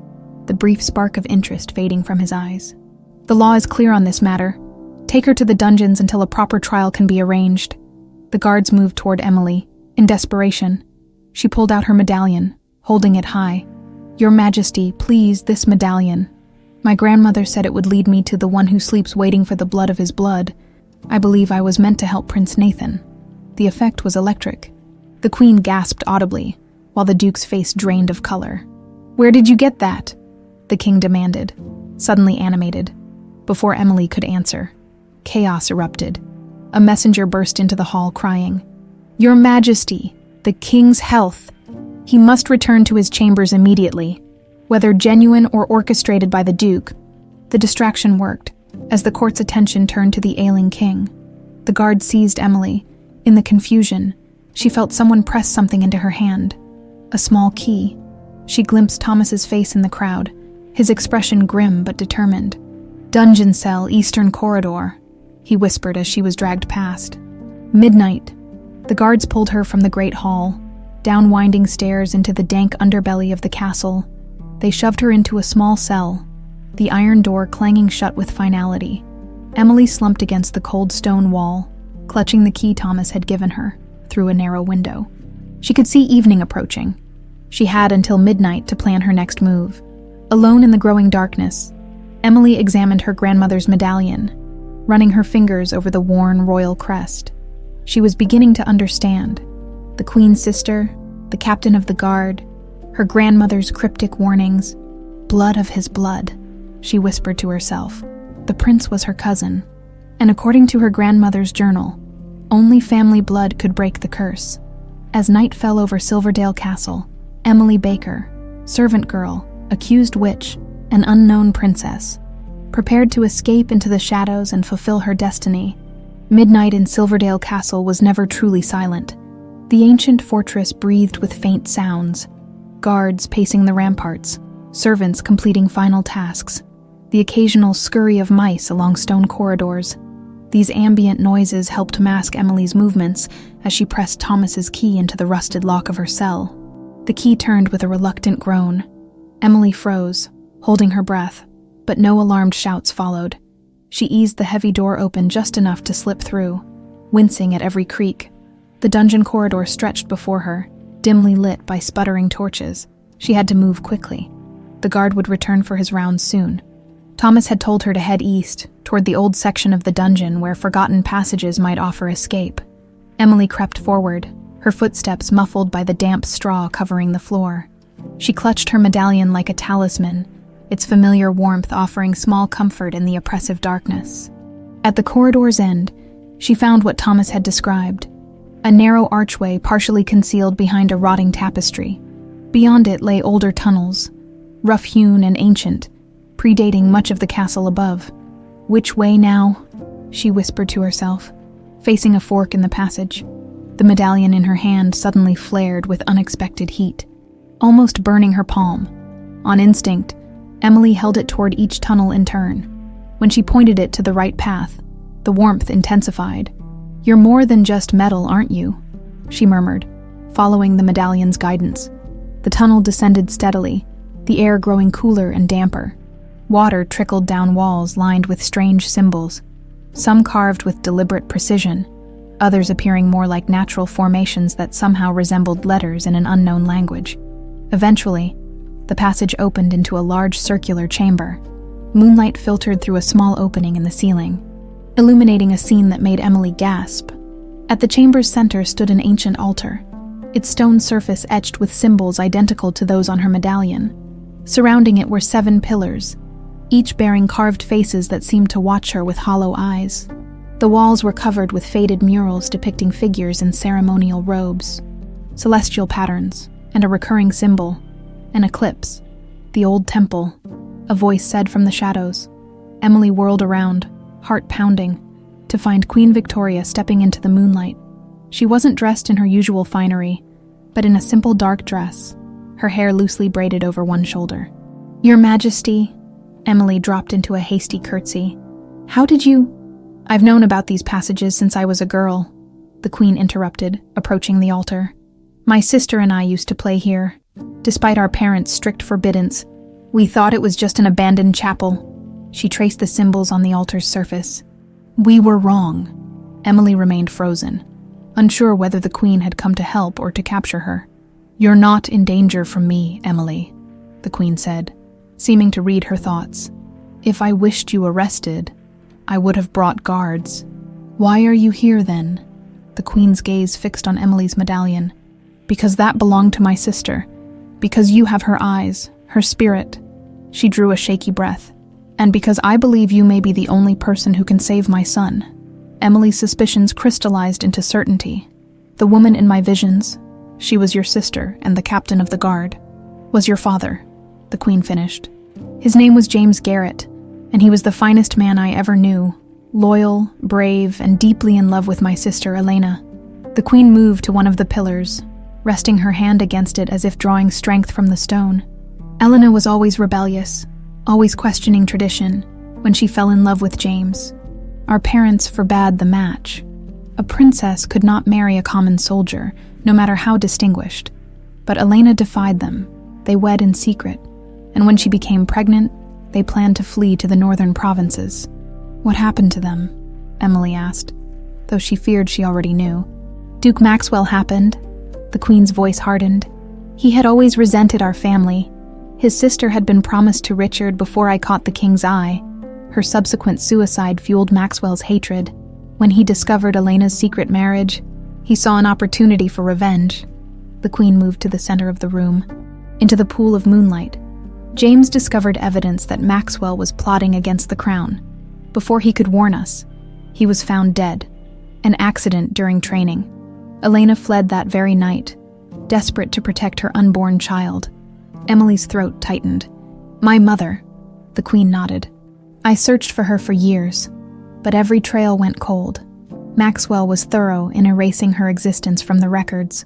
the brief spark of interest fading from his eyes. The law is clear on this matter. Take her to the dungeons until a proper trial can be arranged. The guards moved toward Emily. In desperation, she pulled out her medallion, holding it high. Your Majesty, please, this medallion. My grandmother said it would lead me to the one who sleeps waiting for the blood of his blood. I believe I was meant to help Prince Nathan. The effect was electric. The Queen gasped audibly, while the Duke's face drained of color. Where did you get that? The King demanded, suddenly animated. Before Emily could answer, chaos erupted. A messenger burst into the hall crying, Your Majesty, the King's health. He must return to his chambers immediately. Whether genuine or orchestrated by the Duke, the distraction worked, as the court's attention turned to the ailing king. The guard seized Emily. In the confusion, she felt someone press something into her hand. A small key. She glimpsed Thomas's face in the crowd, his expression grim but determined. Dungeon cell, eastern corridor, he whispered as she was dragged past. Midnight. The guards pulled her from the great hall, down winding stairs into the dank underbelly of the castle. They shoved her into a small cell, the iron door clanging shut with finality. Emily slumped against the cold stone wall, clutching the key Thomas had given her, through a narrow window. She could see evening approaching. She had until midnight to plan her next move. Alone in the growing darkness, Emily examined her grandmother's medallion, running her fingers over the worn royal crest. She was beginning to understand. The Queen's sister, the captain of the guard, her grandmother's cryptic warnings. Blood of his blood, she whispered to herself. The prince was her cousin, and according to her grandmother's journal, only family blood could break the curse. As night fell over Silverdale Castle, Emily Baker, servant girl, accused witch, an unknown princess, prepared to escape into the shadows and fulfill her destiny. Midnight in Silverdale Castle was never truly silent. The ancient fortress breathed with faint sounds, guards pacing the ramparts, servants completing final tasks, the occasional scurry of mice along stone corridors. These ambient noises helped mask Emily's movements as she pressed Thomas's key into the rusted lock of her cell. The key turned with a reluctant groan. Emily froze, holding her breath, but no alarmed shouts followed. She eased the heavy door open just enough to slip through, wincing at every creak. The dungeon corridor stretched before her, dimly lit by sputtering torches. She had to move quickly. The guard would return for his rounds soon. Thomas had told her to head east, toward the old section of the dungeon where forgotten passages might offer escape. Emily crept forward, her footsteps muffled by the damp straw covering the floor. She clutched her medallion like a talisman, its familiar warmth offering small comfort in the oppressive darkness. At the corridor's end, she found what Thomas had described, a narrow archway partially concealed behind a rotting tapestry. Beyond it lay older tunnels, rough-hewn and ancient, predating much of the castle above. Which way now? She whispered to herself, facing a fork in the passage. The medallion in her hand suddenly flared with unexpected heat, almost burning her palm. On instinct, Emily held it toward each tunnel in turn. When she pointed it to the right path, the warmth intensified. "You're more than just metal, aren't you?" she murmured, following the medallion's guidance. The tunnel descended steadily, the air growing cooler and damper. Water trickled down walls lined with strange symbols, some carved with deliberate precision, others appearing more like natural formations that somehow resembled letters in an unknown language. Eventually, the passage opened into a large circular chamber. Moonlight filtered through a small opening in the ceiling, illuminating a scene that made Emily gasp. At the chamber's center stood an ancient altar, its stone surface etched with symbols identical to those on her medallion. Surrounding it were 7 pillars, each bearing carved faces that seemed to watch her with hollow eyes. The walls were covered with faded murals depicting figures in ceremonial robes, celestial patterns, and a recurring symbol, an eclipse, the old temple. A voice said from the shadows. Emily whirled around, heart pounding, to find Queen Victoria stepping into the moonlight. She wasn't dressed in her usual finery, but in a simple dark dress, her hair loosely braided over one shoulder. "Your Majesty," Emily dropped into a hasty curtsy. "How did you—" "I've known about these passages since I was a girl," the Queen interrupted, approaching the altar. "My sister and I used to play here. Despite our parents' strict forbiddance, we thought it was just an abandoned chapel." She traced the symbols on the altar's surface. "We were wrong." Emily remained frozen, unsure whether the Queen had come to help or to capture her. "You're not in danger from me, Emily," the Queen said, seeming to read her thoughts. "If I wished you arrested, I would have brought guards." "Why are you here, then?" The Queen's gaze fixed on Emily's medallion. "Because that belonged to my sister. Because you have her eyes, her spirit." She drew a shaky breath. "And because I believe you may be the only person who can save my son." Emily's suspicions crystallized into certainty. "The woman in my visions, she was your sister and the captain of the guard, was your father," the Queen finished. "His name was James Garrett, and he was the finest man I ever knew, loyal, brave, and deeply in love with my sister Elena." The Queen moved to one of the pillars, resting her hand against it as if drawing strength from the stone. "Elena was always rebellious, always questioning tradition, when she fell in love with James. Our parents forbade the match. A princess could not marry a common soldier, no matter how distinguished. But Elena defied them. They wed in secret, and when she became pregnant, they planned to flee to the northern provinces." "What happened to them?" Emily asked, though she feared she already knew. "Duke Maxwell happened." The Queen's voice hardened. "He had always resented our family. His sister had been promised to Richard before I caught the king's eye. Her subsequent suicide fueled Maxwell's hatred. When he discovered Elena's secret marriage, he saw an opportunity for revenge." The Queen moved to the center of the room, into the pool of moonlight. "James discovered evidence that Maxwell was plotting against the crown. Before he could warn us, he was found dead. An accident during training. Elena fled that very night, desperate to protect her unborn child." Emily's throat tightened. "My mother," the Queen nodded. "I searched for her for years, but every trail went cold. Maxwell was thorough in erasing her existence from the records."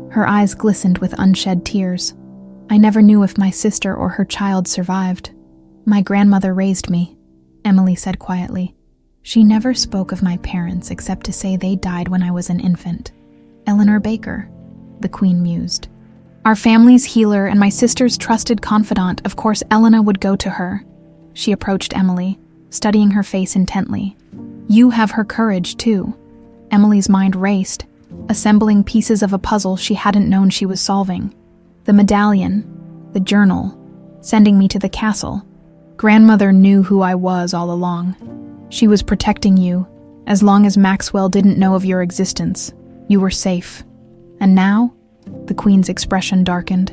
Her eyes glistened with unshed tears. "I never knew if my sister or her child survived. My grandmother raised me," Emily said quietly. "She never spoke of my parents except to say they died when I was an infant." "Eleanor Baker," the Queen mused. "Our family's healer and my sister's trusted confidant, of course Elena would go to her." She approached Emily, studying her face intently. "You have her courage, too." Emily's mind raced, assembling pieces of a puzzle she hadn't known she was solving. The medallion, the journal, sending me to the castle. Grandmother knew who I was all along. She was protecting you. As long as Maxwell didn't know of your existence, you were safe. And now, the Queen's expression darkened.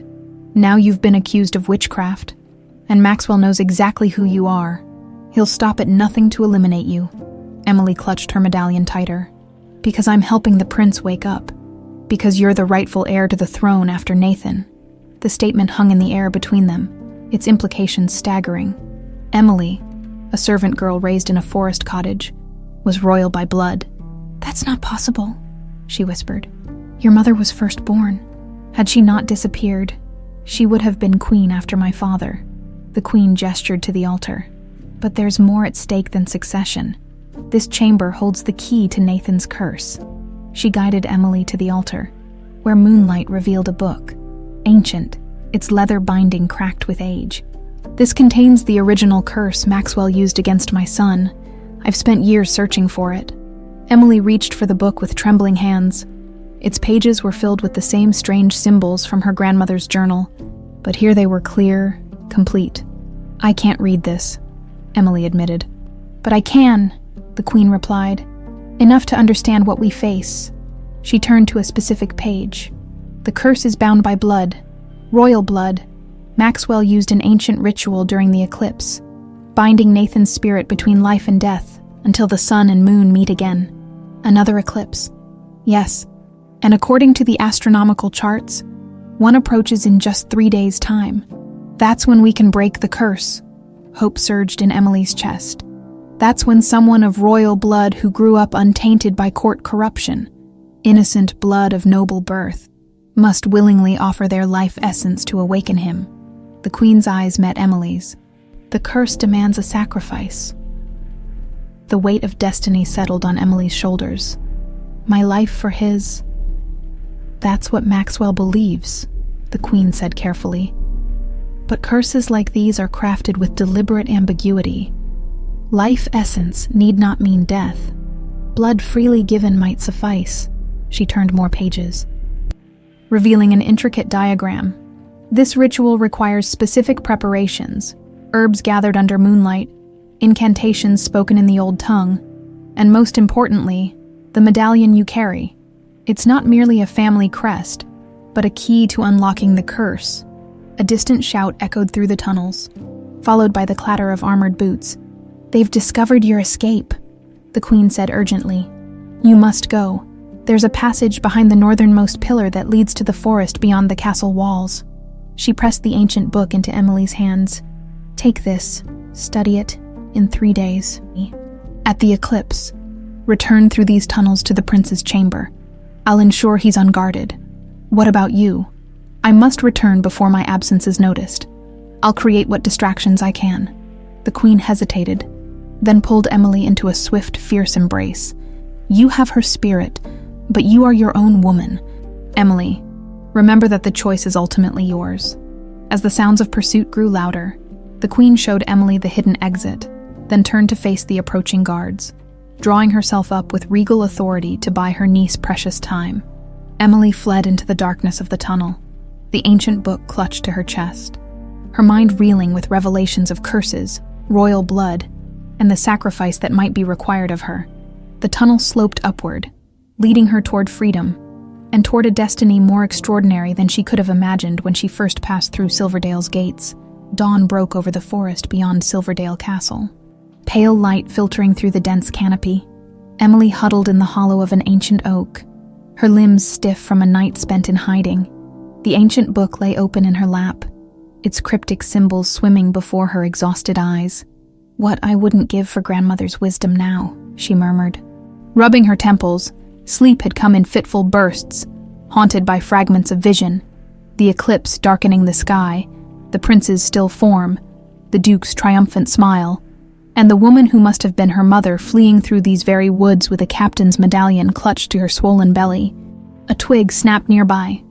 Now you've been accused of witchcraft, and Maxwell knows exactly who you are. He'll stop at nothing to eliminate you. Emily clutched her medallion tighter. "Because I'm helping the prince wake up. Because you're the rightful heir to the throne after Nathan." The statement hung in the air between them, its implications staggering. Emily, a servant girl raised in a forest cottage, was royal by blood. "That's not possible," she whispered. "Your mother was firstborn. Had she not disappeared, she would have been queen after my father." The Queen gestured to the altar. "But there's more at stake than succession. This chamber holds the key to Nathan's curse." She guided Emily to the altar, where moonlight revealed a book, ancient, its leather binding cracked with age. "This contains the original curse Maxwell used against my son. I've spent years searching for it." Emily reached for the book with trembling hands. Its pages were filled with the same strange symbols from her grandmother's journal, but here they were clear, complete. "I can't read this," Emily admitted. "But I can," the Queen replied. "Enough to understand what we face." She turned to a specific page. "The curse is bound by blood, royal blood. Maxwell used an ancient ritual during the eclipse. binding Nathan's spirit between life and death until the sun and moon meet again. Another eclipse. Yes, and according to the astronomical charts, one approaches in just 3 days' time. That's when we can break the curse. Hope surged in Emily's chest. That's when someone of royal blood who grew up untainted by court corruption, innocent blood of noble birth, must willingly offer their life essence to awaken him. The Queen's eyes met Emily's. The curse demands a sacrifice. The weight of destiny settled on Emily's shoulders. My life for his. That's what Maxwell believes, the Queen said carefully. But curses like these are crafted with deliberate ambiguity. Life essence need not mean death. Blood freely given might suffice. She turned more pages, revealing an intricate diagram. This ritual requires specific preparations, herbs gathered under moonlight, incantations spoken in the old tongue, and most importantly, the medallion you carry. It's not merely a family crest, but a key to unlocking the curse. A distant shout echoed through the tunnels, followed by the clatter of armored boots. They've discovered your escape, the Queen said urgently. You must go. There's a passage behind the northernmost pillar that leads to the forest beyond the castle walls. She pressed the ancient book into Emily's hands. Take this, study it, in 3 days. At the eclipse, return through these tunnels to the prince's chamber. I'll ensure he's unguarded. What about you? I must return before my absence is noticed. I'll create what distractions I can. The Queen hesitated, then pulled Emily into a swift, fierce embrace. You have her spirit, but you are your own woman. Emily, remember that the choice is ultimately yours. As the sounds of pursuit grew louder, the Queen showed Emily the hidden exit, then turned to face the approaching guards, drawing herself up with regal authority to buy her niece precious time. Emily fled into the darkness of the tunnel, the ancient book clutched to her chest, her mind reeling with revelations of curses, royal blood, and the sacrifice that might be required of her. The tunnel sloped upward, leading her toward freedom, and toward a destiny more extraordinary than she could have imagined when she first passed through Silverdale's gates. Dawn broke over the forest beyond Silverdale Castle. Pale light filtering through the dense canopy, Emily huddled in the hollow of an ancient oak, her limbs stiff from a night spent in hiding. The ancient book lay open in her lap, its cryptic symbols swimming before her exhausted eyes. What I wouldn't give for grandmother's wisdom now, she murmured. Rubbing her temples, sleep had come in fitful bursts, haunted by fragments of vision, the eclipse darkening the sky, the prince's still form, the duke's triumphant smile, and the woman who must have been her mother fleeing through these very woods with a captain's medallion clutched to her swollen belly. A twig snapped nearby.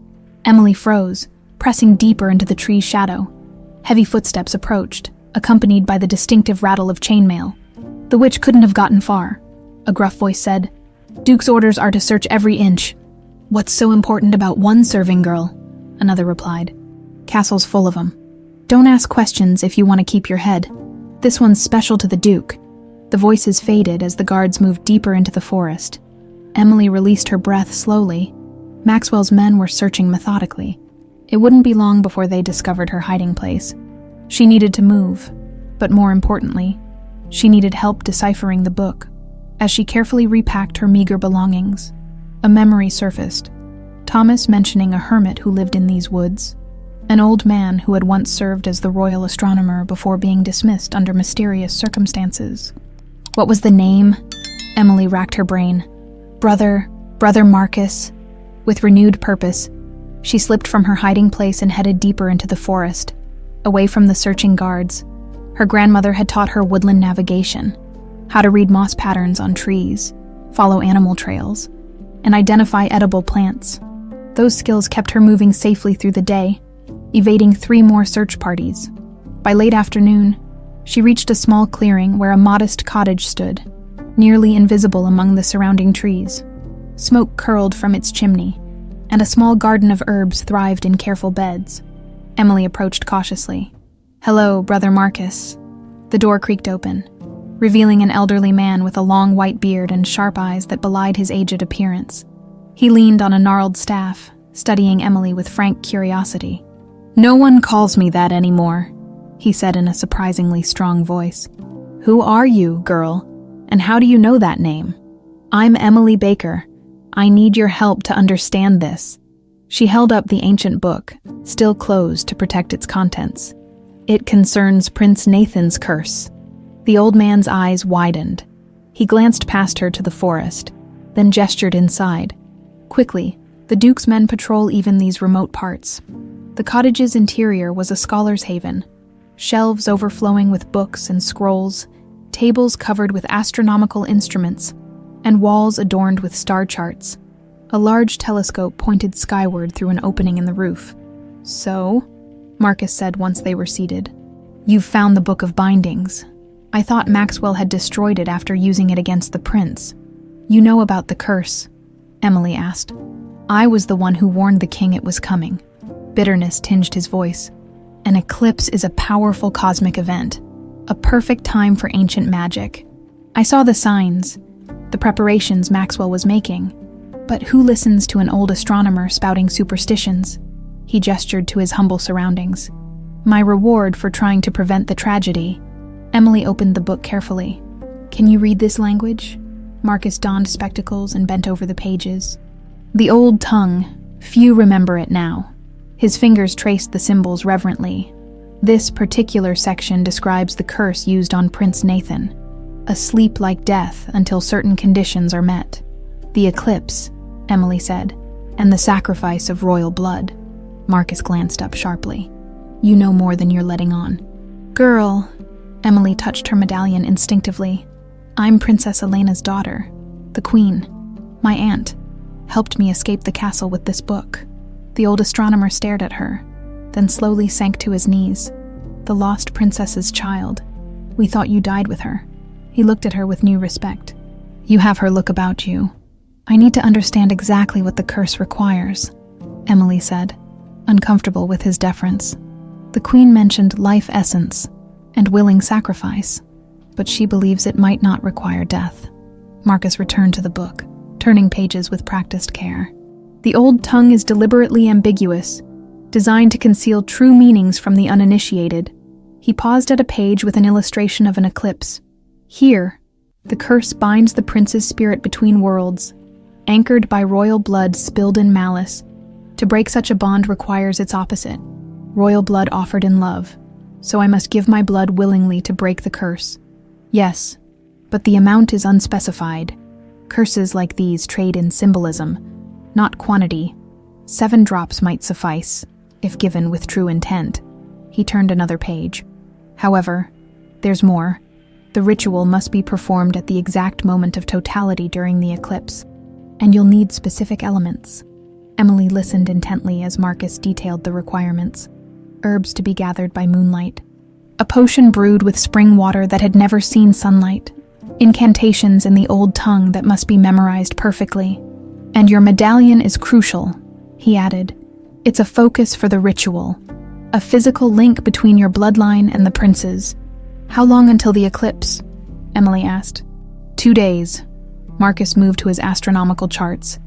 Emily froze, pressing deeper into the tree's shadow. Heavy footsteps approached, accompanied by the distinctive rattle of chainmail. The witch couldn't have gotten far. A gruff voice said, Duke's orders are to search every inch. What's so important about one serving girl? Another replied. Castle's full of them. Don't ask questions if you want to keep your head. This one's special to the Duke. The voices faded as the guards moved deeper into the forest. Emily released her breath slowly. Maxwell's men were searching methodically. It wouldn't be long before they discovered her hiding place. She needed to move, but more importantly, she needed help deciphering the book. As she carefully repacked her meager belongings, a memory surfaced. Thomas mentioning a hermit who lived in these woods, an old man who had once served as the royal astronomer before being dismissed under mysterious circumstances. What was the name? Emily racked her brain. Brother Marcus. With renewed purpose, she slipped from her hiding place and headed deeper into the forest, away from the searching guards. Her grandmother had taught her woodland navigation, how to read moss patterns on trees, follow animal trails, and identify edible plants. Those skills kept her moving safely through the day, evading 3 more search parties. By late afternoon, she reached a small clearing where a modest cottage stood, nearly invisible among the surrounding trees. Smoke curled from its chimney, and a small garden of herbs thrived in careful beds. Emily approached cautiously. Hello, Brother Marcus. The door creaked open, revealing an elderly man with a long white beard and sharp eyes that belied his aged appearance. He leaned on a gnarled staff, studying Emily with frank curiosity. No one calls me that anymore, he said in a surprisingly strong voice. "Who are you, girl? And how do you know that name?" "I'm Emily Baker. I need your help to understand this." She held up the ancient book, still closed to protect its contents. "It concerns Prince Nathan's curse." The old man's eyes widened. He glanced past her to the forest, then gestured inside. Quickly, the Duke's men patrol even these remote parts. The cottage's interior was a scholar's haven. Shelves overflowing with books and scrolls, tables covered with astronomical instruments, and walls adorned with star charts. A large telescope pointed skyward through an opening in the roof. "So," Marcus said once they were seated, "you've found the Book of Bindings. I thought Maxwell had destroyed it after using it against the prince. You know about the curse?" Emily asked. "I was the one who warned the king it was coming." Bitterness tinged his voice. "An eclipse is a powerful cosmic event, a perfect time for ancient magic. I saw the signs, the preparations Maxwell was making. But who listens to an old astronomer spouting superstitions?" He gestured to his humble surroundings. "My reward for trying to prevent the tragedy." Emily opened the book carefully. "Can you read this language?" Marcus donned spectacles and bent over the pages. "The old tongue, few remember it now." His fingers traced the symbols reverently. "This particular section describes the curse used on Prince Nathan. A sleep like death until certain conditions are met. The eclipse," Emily said, "and the sacrifice of royal blood." Marcus glanced up sharply. "You know more than you're letting on." "Girl," Emily touched her medallion instinctively. "I'm Princess Elena's daughter. The Queen, my aunt, helped me escape the castle with this book." The old astronomer stared at her, then slowly sank to his knees. "The lost princess's child. We thought you died with her." He looked at her with new respect. "You have her look about you. I need to understand exactly what the curse requires," Emily said, uncomfortable with his deference. "The Queen mentioned life essence and willing sacrifice, but she believes it might not require death." Marcus returned to the book, turning pages with practiced care. "The old tongue is deliberately ambiguous, designed to conceal true meanings from the uninitiated." He paused at a page with an illustration of an eclipse. "Here, the curse binds the prince's spirit between worlds, anchored by royal blood spilled in malice. To break such a bond requires its opposite, royal blood offered in love. So I must give my blood willingly to break the curse. Yes, but the amount is unspecified. Curses like these trade in symbolism, not quantity. 7 drops might suffice, if given with true intent." He turned another page. "However, there's more. The ritual must be performed at the exact moment of totality during the eclipse, and you'll need specific elements." Emily listened intently as Marcus detailed the requirements. Herbs to be gathered by moonlight, a potion brewed with spring water that had never seen sunlight, incantations in the old tongue that must be memorized perfectly. "And your medallion is crucial," he added. "It's a focus for the ritual, a physical link between your bloodline and the prince's." "How long until the eclipse?" Emily asked. 2 days. Marcus moved to his astronomical charts.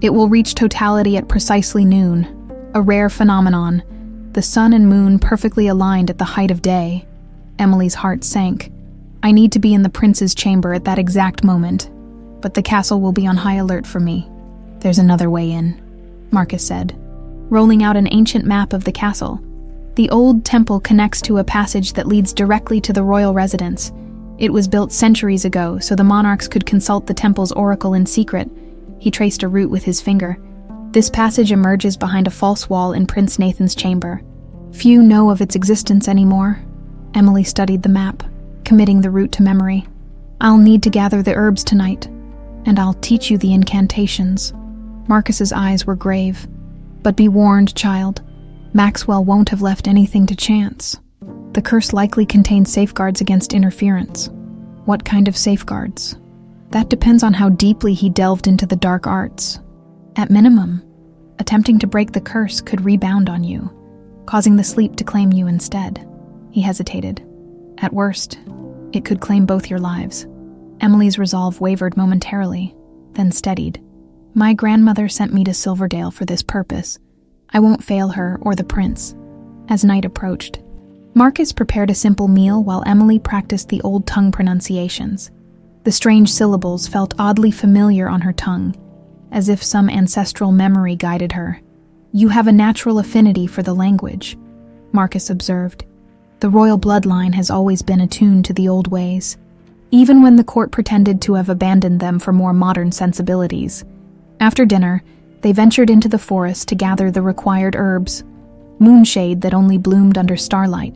"It will reach totality at precisely noon, a rare phenomenon, the sun and moon perfectly aligned at the height of day." Emily's heart sank. "I need to be in the prince's chamber at that exact moment, but the castle will be on high alert for me." "There's another way in," Marcus said, rolling out an ancient map of the castle. "The old temple connects to a passage that leads directly to the royal residence. It was built centuries ago so the monarchs could consult the temple's oracle in secret." He traced a route with his finger. "This passage emerges behind a false wall in Prince Nathan's chamber. Few know of its existence anymore." Emily studied the map, committing the route to memory. "I'll need to gather the herbs tonight, and I'll teach you the incantations." Marcus's eyes were grave. "But be warned, child. Maxwell won't have left anything to chance. The curse likely contains safeguards against interference." "What kind of safeguards?" "That depends on how deeply he delved into the dark arts. At minimum, attempting to break the curse could rebound on you, causing the sleep to claim you instead." He hesitated. "At worst, it could claim both your lives." Emily's resolve wavered momentarily, then steadied. "My grandmother sent me to Silverdale for this purpose. I won't fail her or the prince." As night approached, Marcus prepared a simple meal while Emily practiced the old tongue pronunciations. The strange syllables felt oddly familiar on her tongue, as if some ancestral memory guided her. "You have a natural affinity for the language," Marcus observed. "The royal bloodline has always been attuned to the old ways, even when the court pretended to have abandoned them for more modern sensibilities." After dinner, they ventured into the forest to gather the required herbs: moonshade that only bloomed under starlight,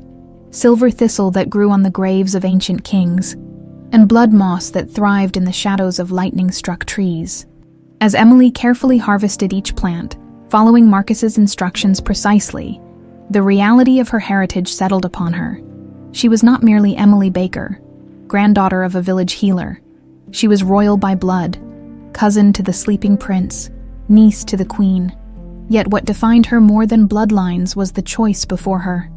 silver thistle that grew on the graves of ancient kings, and blood moss that thrived in the shadows of lightning-struck trees. As Emily carefully harvested each plant, following Marcus's instructions precisely, the reality of her heritage settled upon her. She was not merely Emily Baker, granddaughter of a village healer. She was royal by blood, cousin to the sleeping prince, niece to the queen. Yet what defined her more than bloodlines was the choice before her: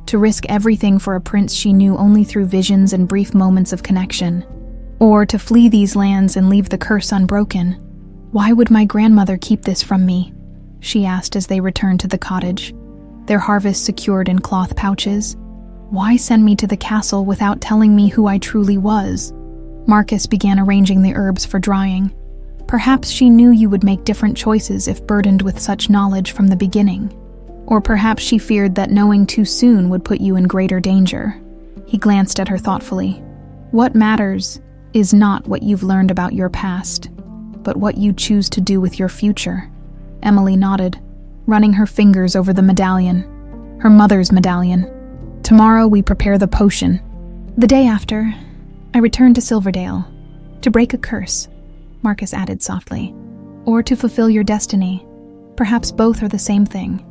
to risk everything for a prince she knew only through visions and brief moments of connection, or to flee these lands and leave the curse unbroken. "Why would my grandmother keep this from me?" she asked as they returned to the cottage, their harvest secured in cloth pouches. "Why send me to the castle without telling me who I truly was?" Marcus began arranging the herbs for drying. "Perhaps she knew you would make different choices if burdened with such knowledge from the beginning. Or perhaps she feared that knowing too soon would put you in greater danger." He glanced at her thoughtfully. "What matters is not what you've learned about your past, but what you choose to do with your future." Emily nodded, running her fingers over the medallion. Her mother's medallion. "Tomorrow we prepare the potion. The day after, I return to Silverdale. To break a curse," Marcus added softly. "Or to fulfill your destiny. Perhaps both are the same thing."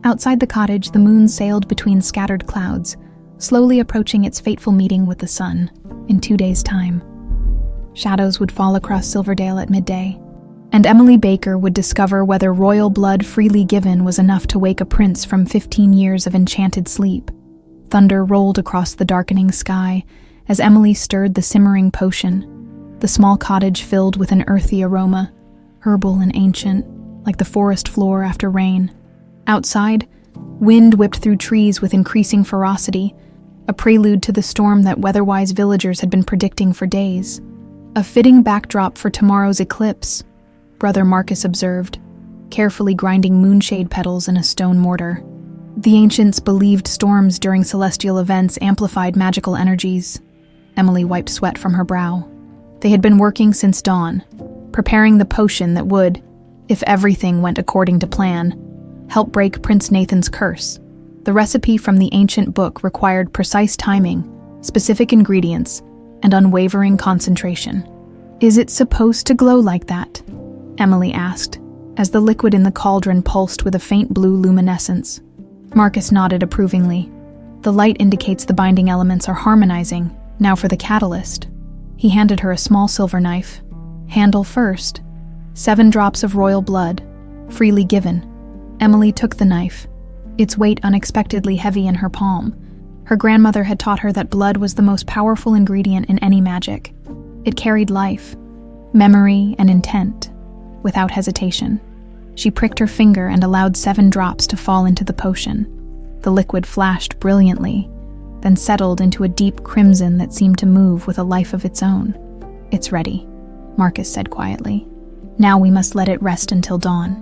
Outside the cottage, the moon sailed between scattered clouds, slowly approaching its fateful meeting with the sun in 2 days' time. Shadows would fall across Silverdale at midday, and Emily Baker would discover whether royal blood freely given was enough to wake a prince from 15 years of enchanted sleep. Thunder rolled across the darkening sky as Emily stirred the simmering potion, the small cottage filled with an earthy aroma, herbal and ancient, like the forest floor after rain. Outside, wind whipped through trees with increasing ferocity, a prelude to the storm that weather-wise villagers had been predicting for days. "A fitting backdrop for tomorrow's eclipse," Brother Marcus observed, carefully grinding moonshade petals in a stone mortar. The ancients believed storms during celestial events amplified magical energies. Emily wiped sweat from her brow. They had been working since dawn, preparing the potion that would, if everything went according to plan, help break Prince Nathan's curse. The recipe from the ancient book required precise timing, specific ingredients, and unwavering concentration. "Is it supposed to glow like that?" Emily asked, as the liquid in the cauldron pulsed with a faint blue luminescence. Marcus nodded approvingly. "The light indicates the binding elements are harmonizing. Now for the catalyst." He handed her a small silver knife. "Handle first. 7 drops of royal blood, freely given." Emily took the knife, its weight unexpectedly heavy in her palm. Her grandmother had taught her that blood was the most powerful ingredient in any magic. It carried life, memory, and intent, without hesitation. She pricked her finger and allowed 7 drops to fall into the potion. The liquid flashed brilliantly, then settled into a deep crimson that seemed to move with a life of its own. "It's ready," Marcus said quietly. "Now we must let it rest until dawn,"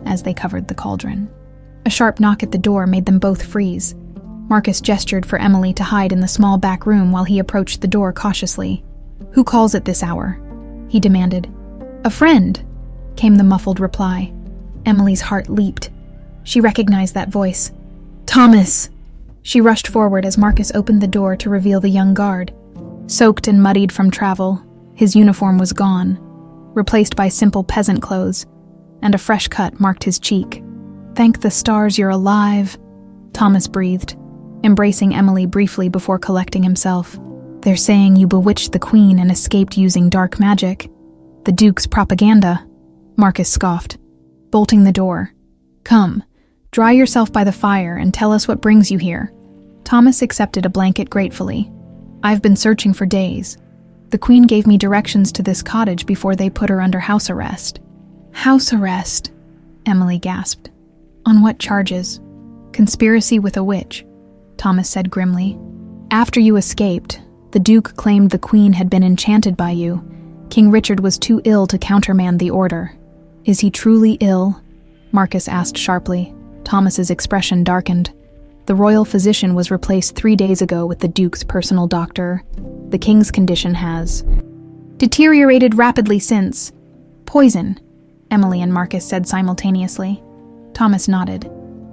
as they covered the cauldron. A sharp knock at the door made them both freeze. Marcus gestured for Emily to hide in the small back room while he approached the door cautiously. "Who calls at this hour?" he demanded. "A friend," came the muffled reply. Emily's heart leaped. She recognized that voice. "Thomas!" She rushed forward as Marcus opened the door to reveal the young guard. Soaked and muddied from travel, his uniform was gone, replaced by simple peasant clothes, and a fresh cut marked his cheek. "Thank the stars you're alive," Thomas breathed, embracing Emily briefly before collecting himself. "They're saying you bewitched the queen and escaped using dark magic. The Duke's propaganda," Marcus scoffed, bolting the door. "Come, dry yourself by the fire and tell us what brings you here." Thomas accepted a blanket gratefully. "I've been searching for days. The queen gave me directions to this cottage before they put her under house arrest." "House arrest?" Emily gasped. "On what charges?" "Conspiracy with a witch." Thomas said grimly. "After you escaped, the Duke claimed the Queen had been enchanted by you. King Richard was too ill to countermand the order." "Is he truly ill?" Marcus asked sharply. Thomas's expression darkened. "The royal physician was replaced 3 days ago with the Duke's personal doctor. The King's condition has deteriorated rapidly since." "Poison," Emily and Marcus said simultaneously. Thomas nodded.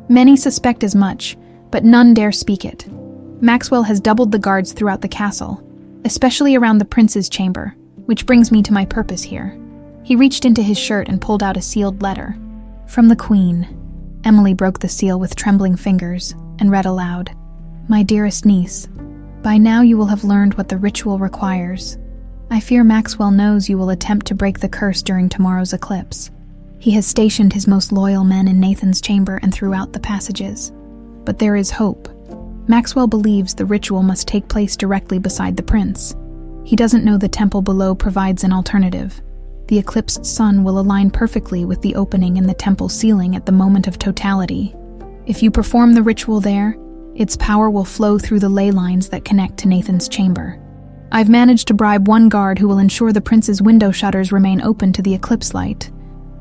"Many suspect as much, but none dare speak it. Maxwell has doubled the guards throughout the castle, especially around the prince's chamber, which brings me to my purpose here." He reached into his shirt and pulled out a sealed letter. "From the Queen." Emily broke the seal with trembling fingers and read aloud. "My dearest niece, by now you will have learned what the ritual requires. I fear Maxwell knows you will attempt to break the curse during tomorrow's eclipse. He has stationed his most loyal men in Nathan's chamber and throughout the passages. But there is hope. Maxwell believes the ritual must take place directly beside the prince. He doesn't know the temple below provides an alternative. The eclipsed sun will align perfectly with the opening in the temple ceiling at the moment of totality. If you perform the ritual there, its power will flow through the ley lines that connect to Nathan's chamber. I've managed to bribe one guard who will ensure the prince's window shutters remain open to the eclipse light.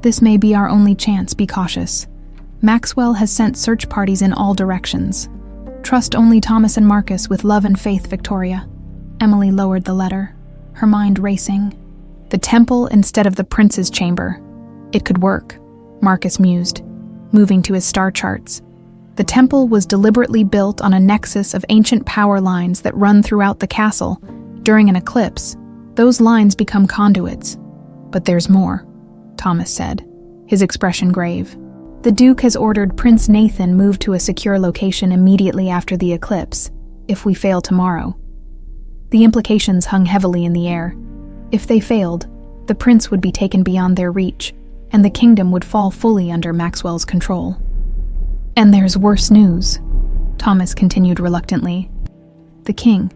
This may be our only chance, be cautious. Maxwell has sent search parties in all directions. Trust only Thomas and Marcus with love and faith, Victoria." Emily lowered the letter, her mind racing. The temple instead of the prince's chamber. It could work, Marcus mused, moving to his star charts. The temple was deliberately built on a nexus of ancient power lines that run throughout the castle. During an eclipse, those lines become conduits. "But there's more," Thomas said, his expression grave. "The Duke has ordered Prince Nathan moved to a secure location immediately after the eclipse, if we fail tomorrow." The implications hung heavily in the air. If they failed, the prince would be taken beyond their reach, and the kingdom would fall fully under Maxwell's control. "And there's worse news," Thomas continued reluctantly. "The king.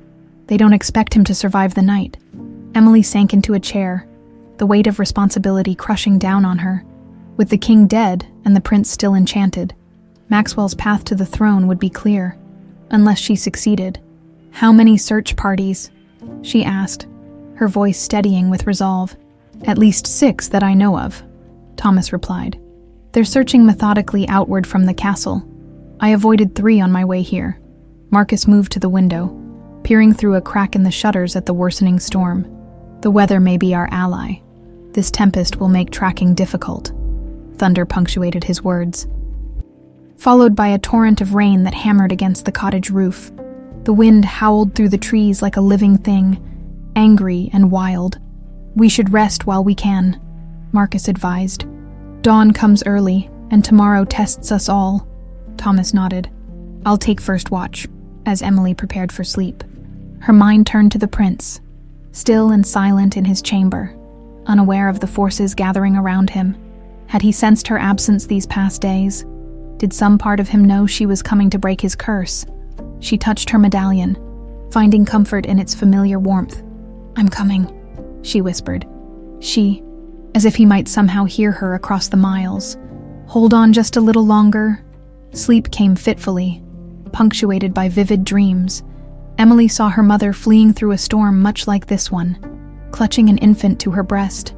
They don't expect him to survive the night." Emily sank into a chair, the weight of responsibility crushing down on her. With the king dead and the prince still enchanted, Maxwell's path to the throne would be clear, unless she succeeded. "How many search parties?" she asked, her voice steadying with resolve. "At least 6 that I know of," Thomas replied. "They're searching methodically outward from the castle. I avoided 3 on my way here." Marcus moved to the window, peering through a crack in the shutters at the worsening storm. "The weather may be our ally. This tempest will make tracking difficult." Thunder punctuated his words, followed by a torrent of rain that hammered against the cottage roof. The wind howled through the trees like a living thing, angry and wild. "We should rest while we can," Marcus advised. "Dawn comes early, and tomorrow tests us all." Thomas nodded. "I'll take first watch," as Emily prepared for sleep. Her mind turned to the prince, still and silent in his chamber, unaware of the forces gathering around him. Had he sensed her absence these past days? Did some part of him know she was coming to break his curse? She touched her medallion, finding comfort in its familiar warmth. "I'm coming," she whispered. As if he might somehow hear her across the miles. "Hold on just a little longer." Sleep came fitfully, punctuated by vivid dreams. Emily saw her mother fleeing through a storm much like this one, clutching an infant to her breast.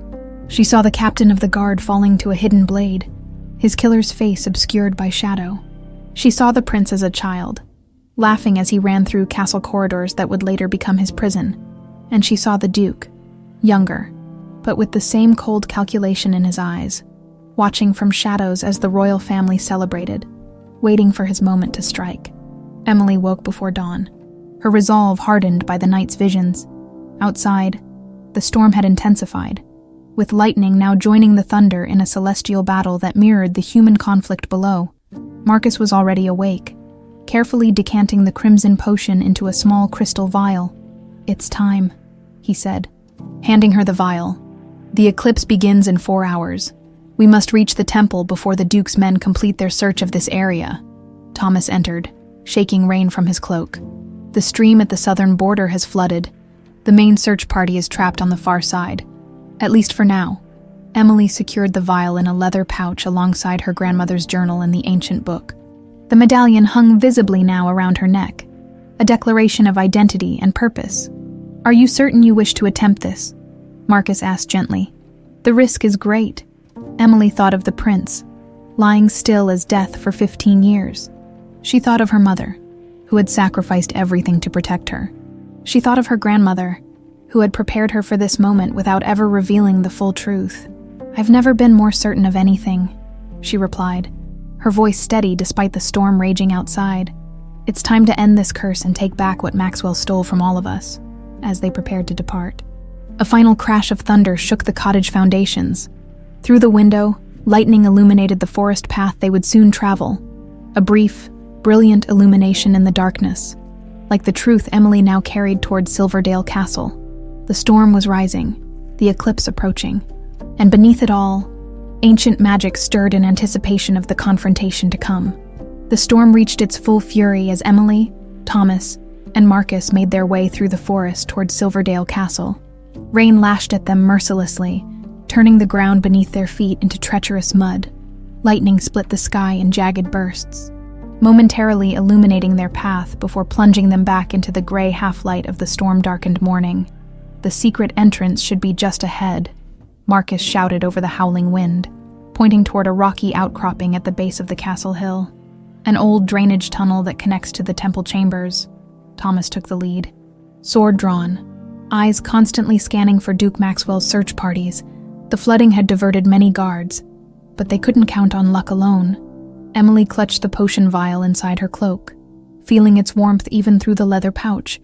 She saw the captain of the guard falling to a hidden blade, his killer's face obscured by shadow. She saw the prince as a child, laughing as he ran through castle corridors that would later become his prison. And she saw the Duke, younger, but with the same cold calculation in his eyes, watching from shadows as the royal family celebrated, waiting for his moment to strike. Emily woke before dawn, her resolve hardened by the night's visions. Outside, the storm had intensified, with lightning now joining the thunder in a celestial battle that mirrored the human conflict below. Marcus was already awake, carefully decanting the crimson potion into a small crystal vial. "It's time," he said, handing her the vial. "The eclipse begins in 4 hours. We must reach the temple before the Duke's men complete their search of this area." Thomas entered, shaking rain from his cloak. "The stream at the southern border has flooded. The main search party is trapped on the far side. At least for now." Emily secured the vial in a leather pouch alongside her grandmother's journal and the ancient book. The medallion hung visibly now around her neck, a declaration of identity and purpose. "Are you certain you wish to attempt this?" Marcus asked gently. "The risk is great." Emily thought of the prince, lying still as death for 15 years. She thought of her mother, who had sacrificed everything to protect her. She thought of her grandmother, who had prepared her for this moment without ever revealing the full truth. "I've never been more certain of anything," she replied, her voice steady despite the storm raging outside. "It's time to end this curse and take back what Maxwell stole from all of us," as they prepared to depart. A final crash of thunder shook the cottage foundations. Through the window, lightning illuminated the forest path they would soon travel, a brief, brilliant illumination in the darkness, like the truth Emily now carried toward Silverdale Castle. The storm was rising, the eclipse approaching, and beneath it all, ancient magic stirred in anticipation of the confrontation to come. The storm reached its full fury as Emily, Thomas, and Marcus made their way through the forest toward Silverdale Castle. Rain lashed at them mercilessly, turning the ground beneath their feet into treacherous mud. Lightning split the sky in jagged bursts, momentarily illuminating their path before plunging them back into the gray half-light of the storm-darkened morning. "The secret entrance should be just ahead," Marcus shouted over the howling wind, pointing toward a rocky outcropping at the base of the castle hill. "An old drainage tunnel that connects to the temple chambers." Thomas took the lead. Sword drawn, eyes constantly scanning for Duke Maxwell's search parties, the flooding had diverted many guards, but they couldn't count on luck alone. Emily clutched the potion vial inside her cloak, feeling its warmth even through the leather pouch.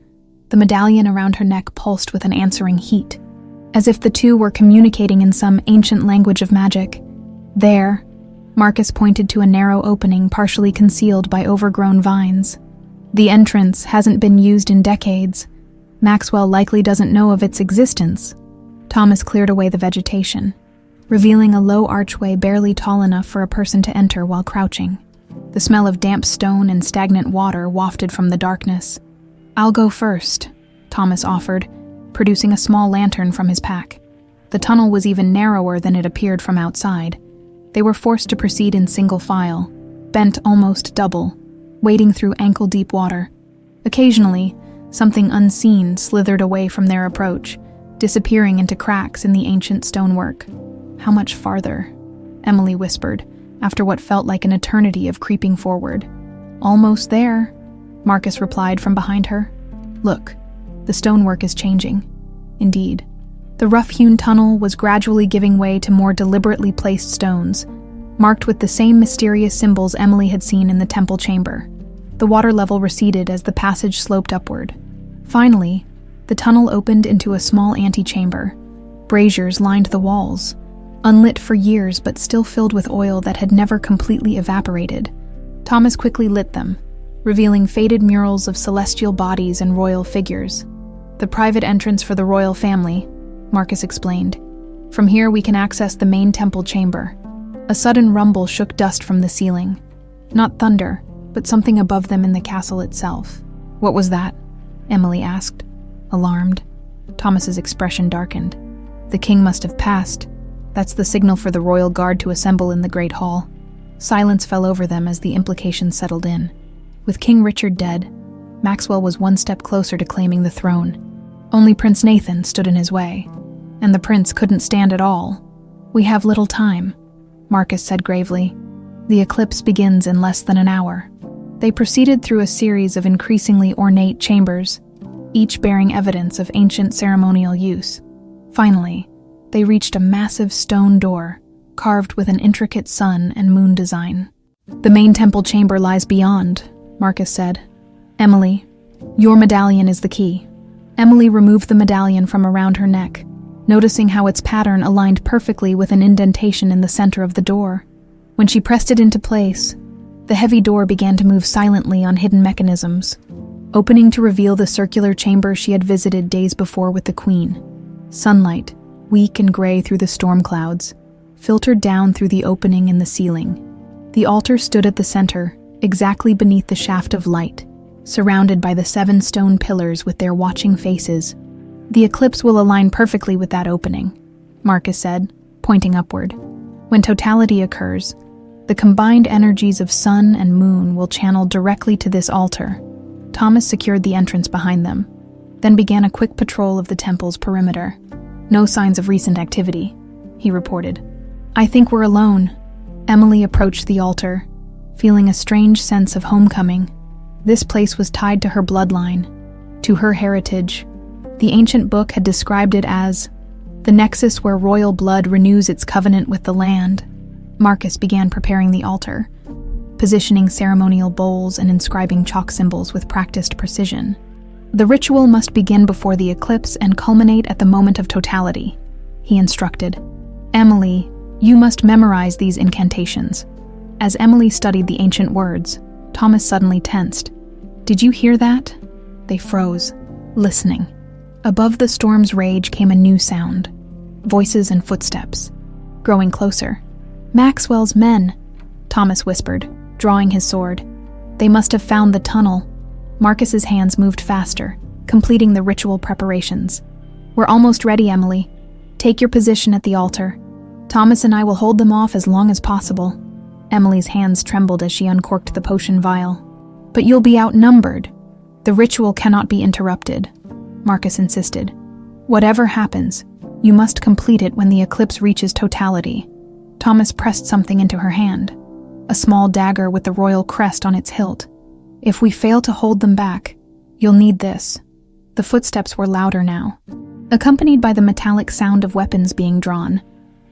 The medallion around her neck pulsed with an answering heat, as if the two were communicating in some ancient language of magic. There, Marcus pointed to a narrow opening partially concealed by overgrown vines. "The entrance hasn't been used in decades. Maxwell likely doesn't know of its existence." Thomas cleared away the vegetation, revealing a low archway barely tall enough for a person to enter while crouching. The smell of damp stone and stagnant water wafted from the darkness. "I'll go first," Thomas offered, producing a small lantern from his pack. The tunnel was even narrower than it appeared from outside. They were forced to proceed in single file, bent almost double, wading through ankle-deep water. Occasionally, something unseen slithered away from their approach, disappearing into cracks in the ancient stonework. "How much farther?" Emily whispered, after what felt like an eternity of creeping forward. "Almost there," Marcus replied from behind her. "Look, the stonework is changing." Indeed, the rough-hewn tunnel was gradually giving way to more deliberately placed stones, marked with the same mysterious symbols Emily had seen in the temple chamber. The water level receded as the passage sloped upward. Finally, the tunnel opened into a small antechamber. Braziers lined the walls, unlit for years but still filled with oil that had never completely evaporated. Thomas quickly lit them, revealing faded murals of celestial bodies and royal figures. "The private entrance for the royal family," Marcus explained. "From here we can access the main temple chamber." A sudden rumble shook dust from the ceiling. Not thunder, but something above them in the castle itself. "What was that?" Emily asked, alarmed. Thomas's expression darkened. "The king must have passed. That's the signal for the royal guard to assemble in the great hall." Silence fell over them as the implications settled in. With King Richard dead, Maxwell was one step closer to claiming the throne. Only Prince Nathan stood in his way, and the prince couldn't stand at all. "We have little time," Marcus said gravely. "The eclipse begins in less than an hour." They proceeded through a series of increasingly ornate chambers, each bearing evidence of ancient ceremonial use. Finally, they reached a massive stone door, carved with an intricate sun and moon design. "The main temple chamber lies beyond," Marcus said. "Emily, your medallion is the key." Emily removed the medallion from around her neck, noticing how its pattern aligned perfectly with an indentation in the center of the door. When she pressed it into place, the heavy door began to move silently on hidden mechanisms, opening to reveal the circular chamber she had visited days before with the queen. Sunlight, weak and gray through the storm clouds, filtered down through the opening in the ceiling. The altar stood at the center, exactly beneath the shaft of light, surrounded by the 7 stone pillars with their watching faces. "The eclipse will align perfectly with that opening," Marcus said, pointing upward. "When totality occurs, The combined energies of sun and moon will channel directly to this altar. Thomas secured the entrance behind them, then began a quick patrol of the temple's perimeter. No signs of recent activity, he reported. I think we're alone. Emily approached the altar, feeling a strange sense of homecoming. This place was tied to her bloodline, to her heritage. The ancient book had described it as the nexus where royal blood renews its covenant with the land. Marcus began preparing the altar, positioning ceremonial bowls and inscribing chalk symbols with practiced precision. The ritual must begin before the eclipse and culminate at the moment of totality, he instructed. Emily, you must memorize these incantations. As Emily studied the ancient words, Thomas suddenly tensed. Did you hear that? They froze, listening. Above the storm's rage came a new sound. Voices and footsteps. Growing closer. Maxwell's men, Thomas whispered, drawing his sword. They must have found the tunnel. Marcus's hands moved faster, completing the ritual preparations. We're almost ready, Emily. Take your position at the altar. Thomas and I will hold them off as long as possible. Emily's hands trembled as she uncorked the potion vial. But you'll be outnumbered. The ritual cannot be interrupted, Marcus insisted. Whatever happens, you must complete it when the eclipse reaches totality. Thomas pressed something into her hand, a small dagger with the royal crest on its hilt. If we fail to hold them back, you'll need this. The footsteps were louder now. Accompanied by the metallic sound of weapons being drawn,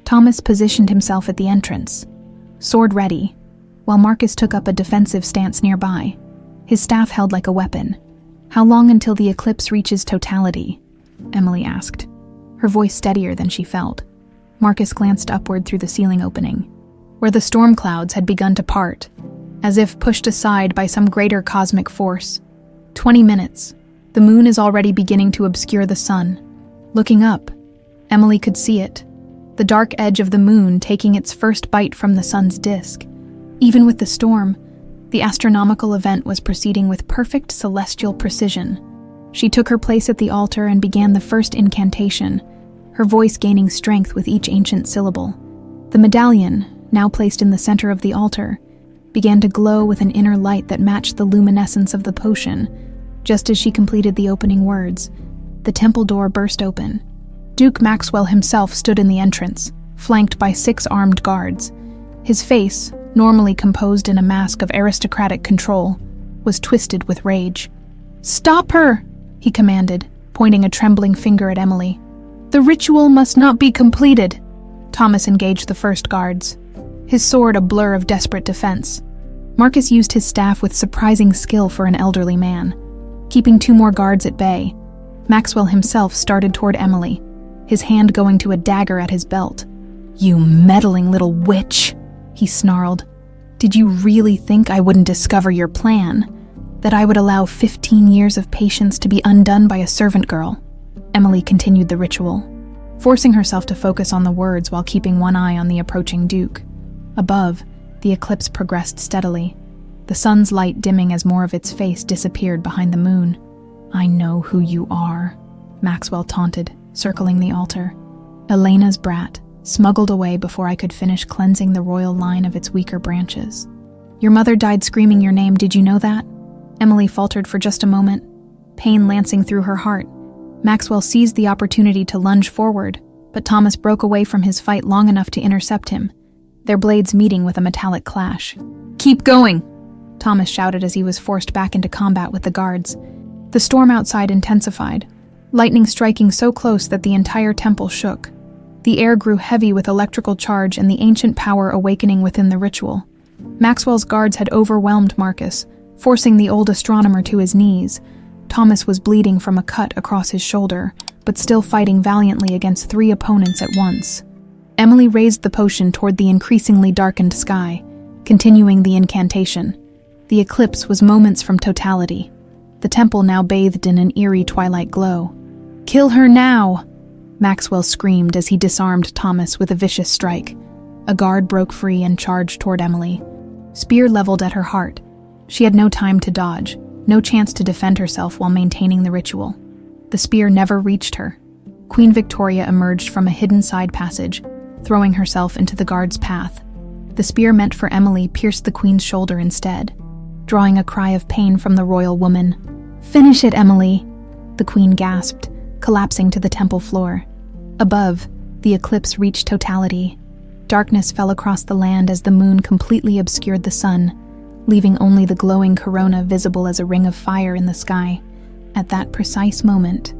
Thomas positioned himself at the entrance, sword ready, while Marcus took up a defensive stance nearby, his staff held like a weapon. How long until the eclipse reaches totality? Emily asked, her voice steadier than she felt. Marcus glanced upward through the ceiling opening, where the storm clouds had begun to part, as if pushed aside by some greater cosmic force. 20 minutes. The moon is already beginning to obscure the sun. Looking up, Emily could see it, the dark edge of the moon taking its first bite from the sun's disk. Even with the storm, the astronomical event was proceeding with perfect celestial precision. She took her place at the altar and began the first incantation, her voice gaining strength with each ancient syllable. The medallion, now placed in the center of the altar, began to glow with an inner light that matched the luminescence of the potion. Just as she completed the opening words, the temple door burst open. Duke Maxwell himself stood in the entrance, flanked by 6 armed guards. His face, normally composed in a mask of aristocratic control, was twisted with rage. "Stop her!" he commanded, pointing a trembling finger at Emily. "The ritual must not be completed." Thomas engaged the first guards, his sword a blur of desperate defense. Marcus used his staff with surprising skill for an elderly man, keeping 2 more guards at bay. Maxwell himself started toward Emily, his hand going to a dagger at his belt. "You meddling little witch," he snarled. "Did you really think I wouldn't discover your plan? That I would allow 15 years of patience to be undone by a servant girl?" Emily continued the ritual, forcing herself to focus on the words while keeping one eye on the approaching Duke. Above, the eclipse progressed steadily, the sun's light dimming as more of its face disappeared behind the moon. "I know who you are," Maxwell taunted, circling the altar. "Elena's brat, smuggled away before I could finish cleansing the royal line of its weaker branches. Your mother died screaming your name, did you know that?" Emily faltered for just a moment, pain lancing through her heart. Maxwell seized the opportunity to lunge forward, but Thomas broke away from his fight long enough to intercept him, their blades meeting with a metallic clash. "Keep going!" Thomas shouted as he was forced back into combat with the guards. The storm outside intensified, lightning striking so close that the entire temple shook. The air grew heavy with electrical charge and the ancient power awakening within the ritual. Maxwell's guards had overwhelmed Marcus, forcing the old astronomer to his knees. Thomas was bleeding from a cut across his shoulder, but still fighting valiantly against 3 opponents at once. Emily raised the potion toward the increasingly darkened sky, continuing the incantation. The eclipse was moments from totality, the temple now bathed in an eerie twilight glow. "Kill her now!" Maxwell screamed as he disarmed Thomas with a vicious strike. A guard broke free and charged toward Emily, spear leveled at her heart. She had no time to dodge, no chance to defend herself while maintaining the ritual. The spear never reached her. Queen Victoria emerged from a hidden side passage, throwing herself into the guard's path. The spear meant for Emily pierced the queen's shoulder instead, drawing a cry of pain from the royal woman. "Finish it, Emily," the queen gasped, collapsing to the temple floor. Above, the eclipse reached totality. Darkness fell across the land as the moon completely obscured the sun, leaving only the glowing corona visible as a ring of fire in the sky. At that precise moment,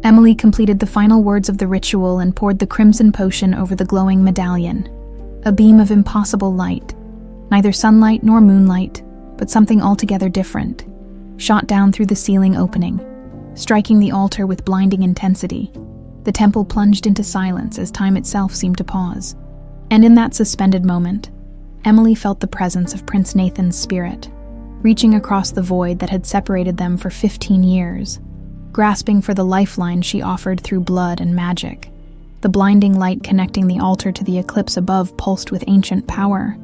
Emily completed the final words of the ritual and poured the crimson potion over the glowing medallion. A beam of impossible light, neither sunlight nor moonlight, but something altogether different, shot down through the ceiling opening, striking the altar with blinding intensity. The temple plunged into silence as time itself seemed to pause. And in that suspended moment, Emily felt the presence of Prince Nathan's spirit, reaching across the void that had separated them for 15 years, grasping for the lifeline she offered through blood and magic. The blinding light connecting the altar to the eclipse above pulsed with ancient power.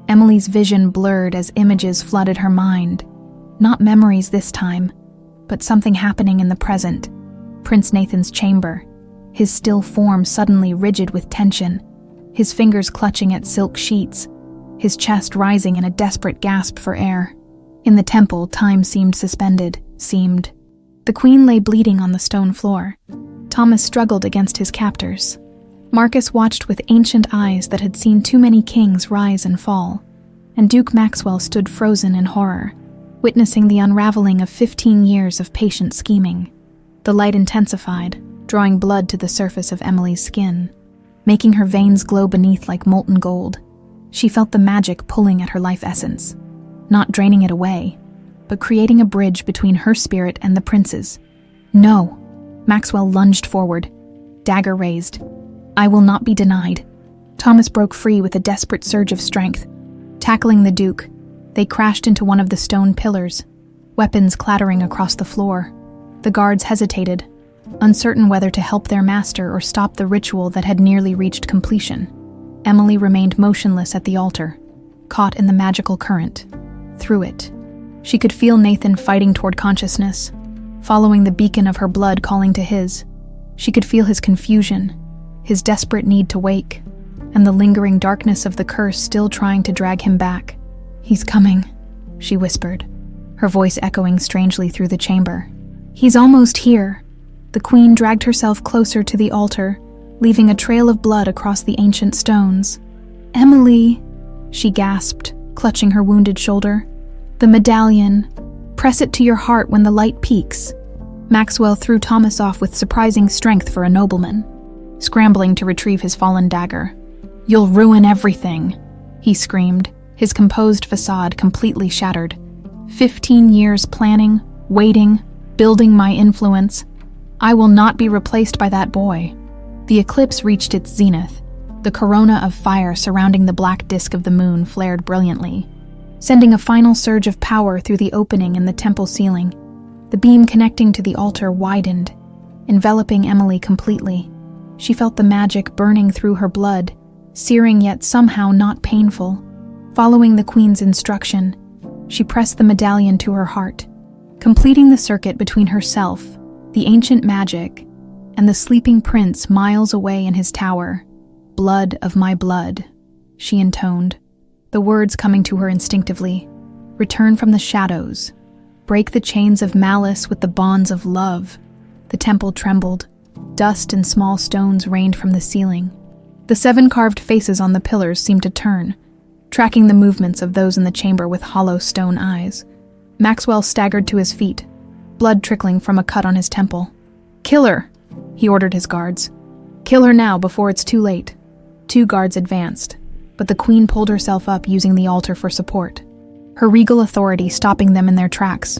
Emily's vision blurred as images flooded her mind. Not memories this time, but something happening in the present. Prince Nathan's chamber, his still form suddenly rigid with tension, his fingers clutching at silk sheets, his chest rising in a desperate gasp for air. In the temple, time seemed suspended, The queen lay bleeding on the stone floor. Thomas struggled against his captors. Marcus watched with ancient eyes that had seen too many kings rise and fall, and Duke Maxwell stood frozen in horror, witnessing the unraveling of 15 years of patient scheming. The light intensified, drawing blood to the surface of Emily's skin, making her veins glow beneath like molten gold. She felt the magic pulling at her life essence, not draining it away, but creating a bridge between her spirit and the prince's. "No!" Maxwell lunged forward, dagger raised. "I will not be denied." Thomas broke free with a desperate surge of strength. Tackling the Duke, they crashed into one of the stone pillars, weapons clattering across the floor. The guards hesitated, uncertain whether to help their master or stop the ritual that had nearly reached completion. Emily remained motionless at the altar, caught in the magical current. Through it, she could feel Nathan fighting toward consciousness, following the beacon of her blood calling to his. She could feel his confusion, his desperate need to wake, and the lingering darkness of the curse still trying to drag him back. "He's coming," she whispered, her voice echoing strangely through the chamber. "He's almost here." The queen dragged herself closer to the altar, leaving a trail of blood across the ancient stones. "Emily," she gasped, clutching her wounded shoulder. "The medallion. Press it to your heart when the light peaks." Maxwell threw Thomas off with surprising strength for a nobleman, scrambling to retrieve his fallen dagger. "You'll ruin everything," he screamed, his composed facade completely shattered. 15 years planning, waiting, building my influence. I will not be replaced by that boy. The eclipse reached its zenith. The corona of fire surrounding the black disk of the moon flared brilliantly, sending a final surge of power through the opening in the temple ceiling. The beam connecting to the altar widened, enveloping Emily completely. She felt the magic burning through her blood, searing yet somehow not painful. Following the queen's instruction, she pressed the medallion to her heart, completing the circuit between herself, the ancient magic, and the sleeping prince miles away in his tower. "Blood of my blood," she intoned, the words coming to her instinctively. "Return from the shadows. Break the chains of malice with the bonds of love." The temple trembled. Dust and small stones rained from the ceiling. The 7 carved faces on the pillars seemed to turn, tracking the movements of those in the chamber with hollow stone eyes. Maxwell staggered to his feet, blood trickling from a cut on his temple. "Kill her," he ordered his guards. "Kill her now before it's too late." 2 guards advanced, but the queen pulled herself up using the altar for support, her regal authority stopping them in their tracks.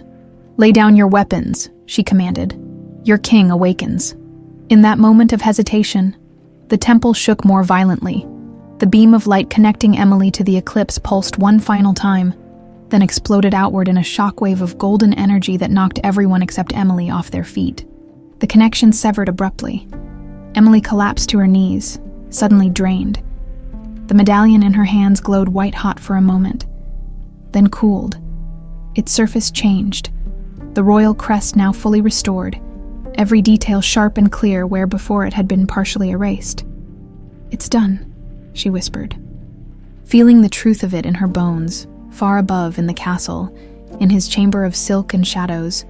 "Lay down your weapons," she commanded. "Your king awakens." In that moment of hesitation, the temple shook more violently. The beam of light connecting Emily to the eclipse pulsed one final time, then exploded outward in a shockwave of golden energy that knocked everyone except Emily off their feet. The connection severed abruptly. Emily collapsed to her knees, suddenly drained. The medallion in her hands glowed white-hot for a moment, then cooled. Its surface changed, the royal crest now fully restored, every detail sharp and clear where before it had been partially erased. "It's done," she whispered. feeling the truth of it in her bones, far above in the castle, in his chamber of silk and shadows.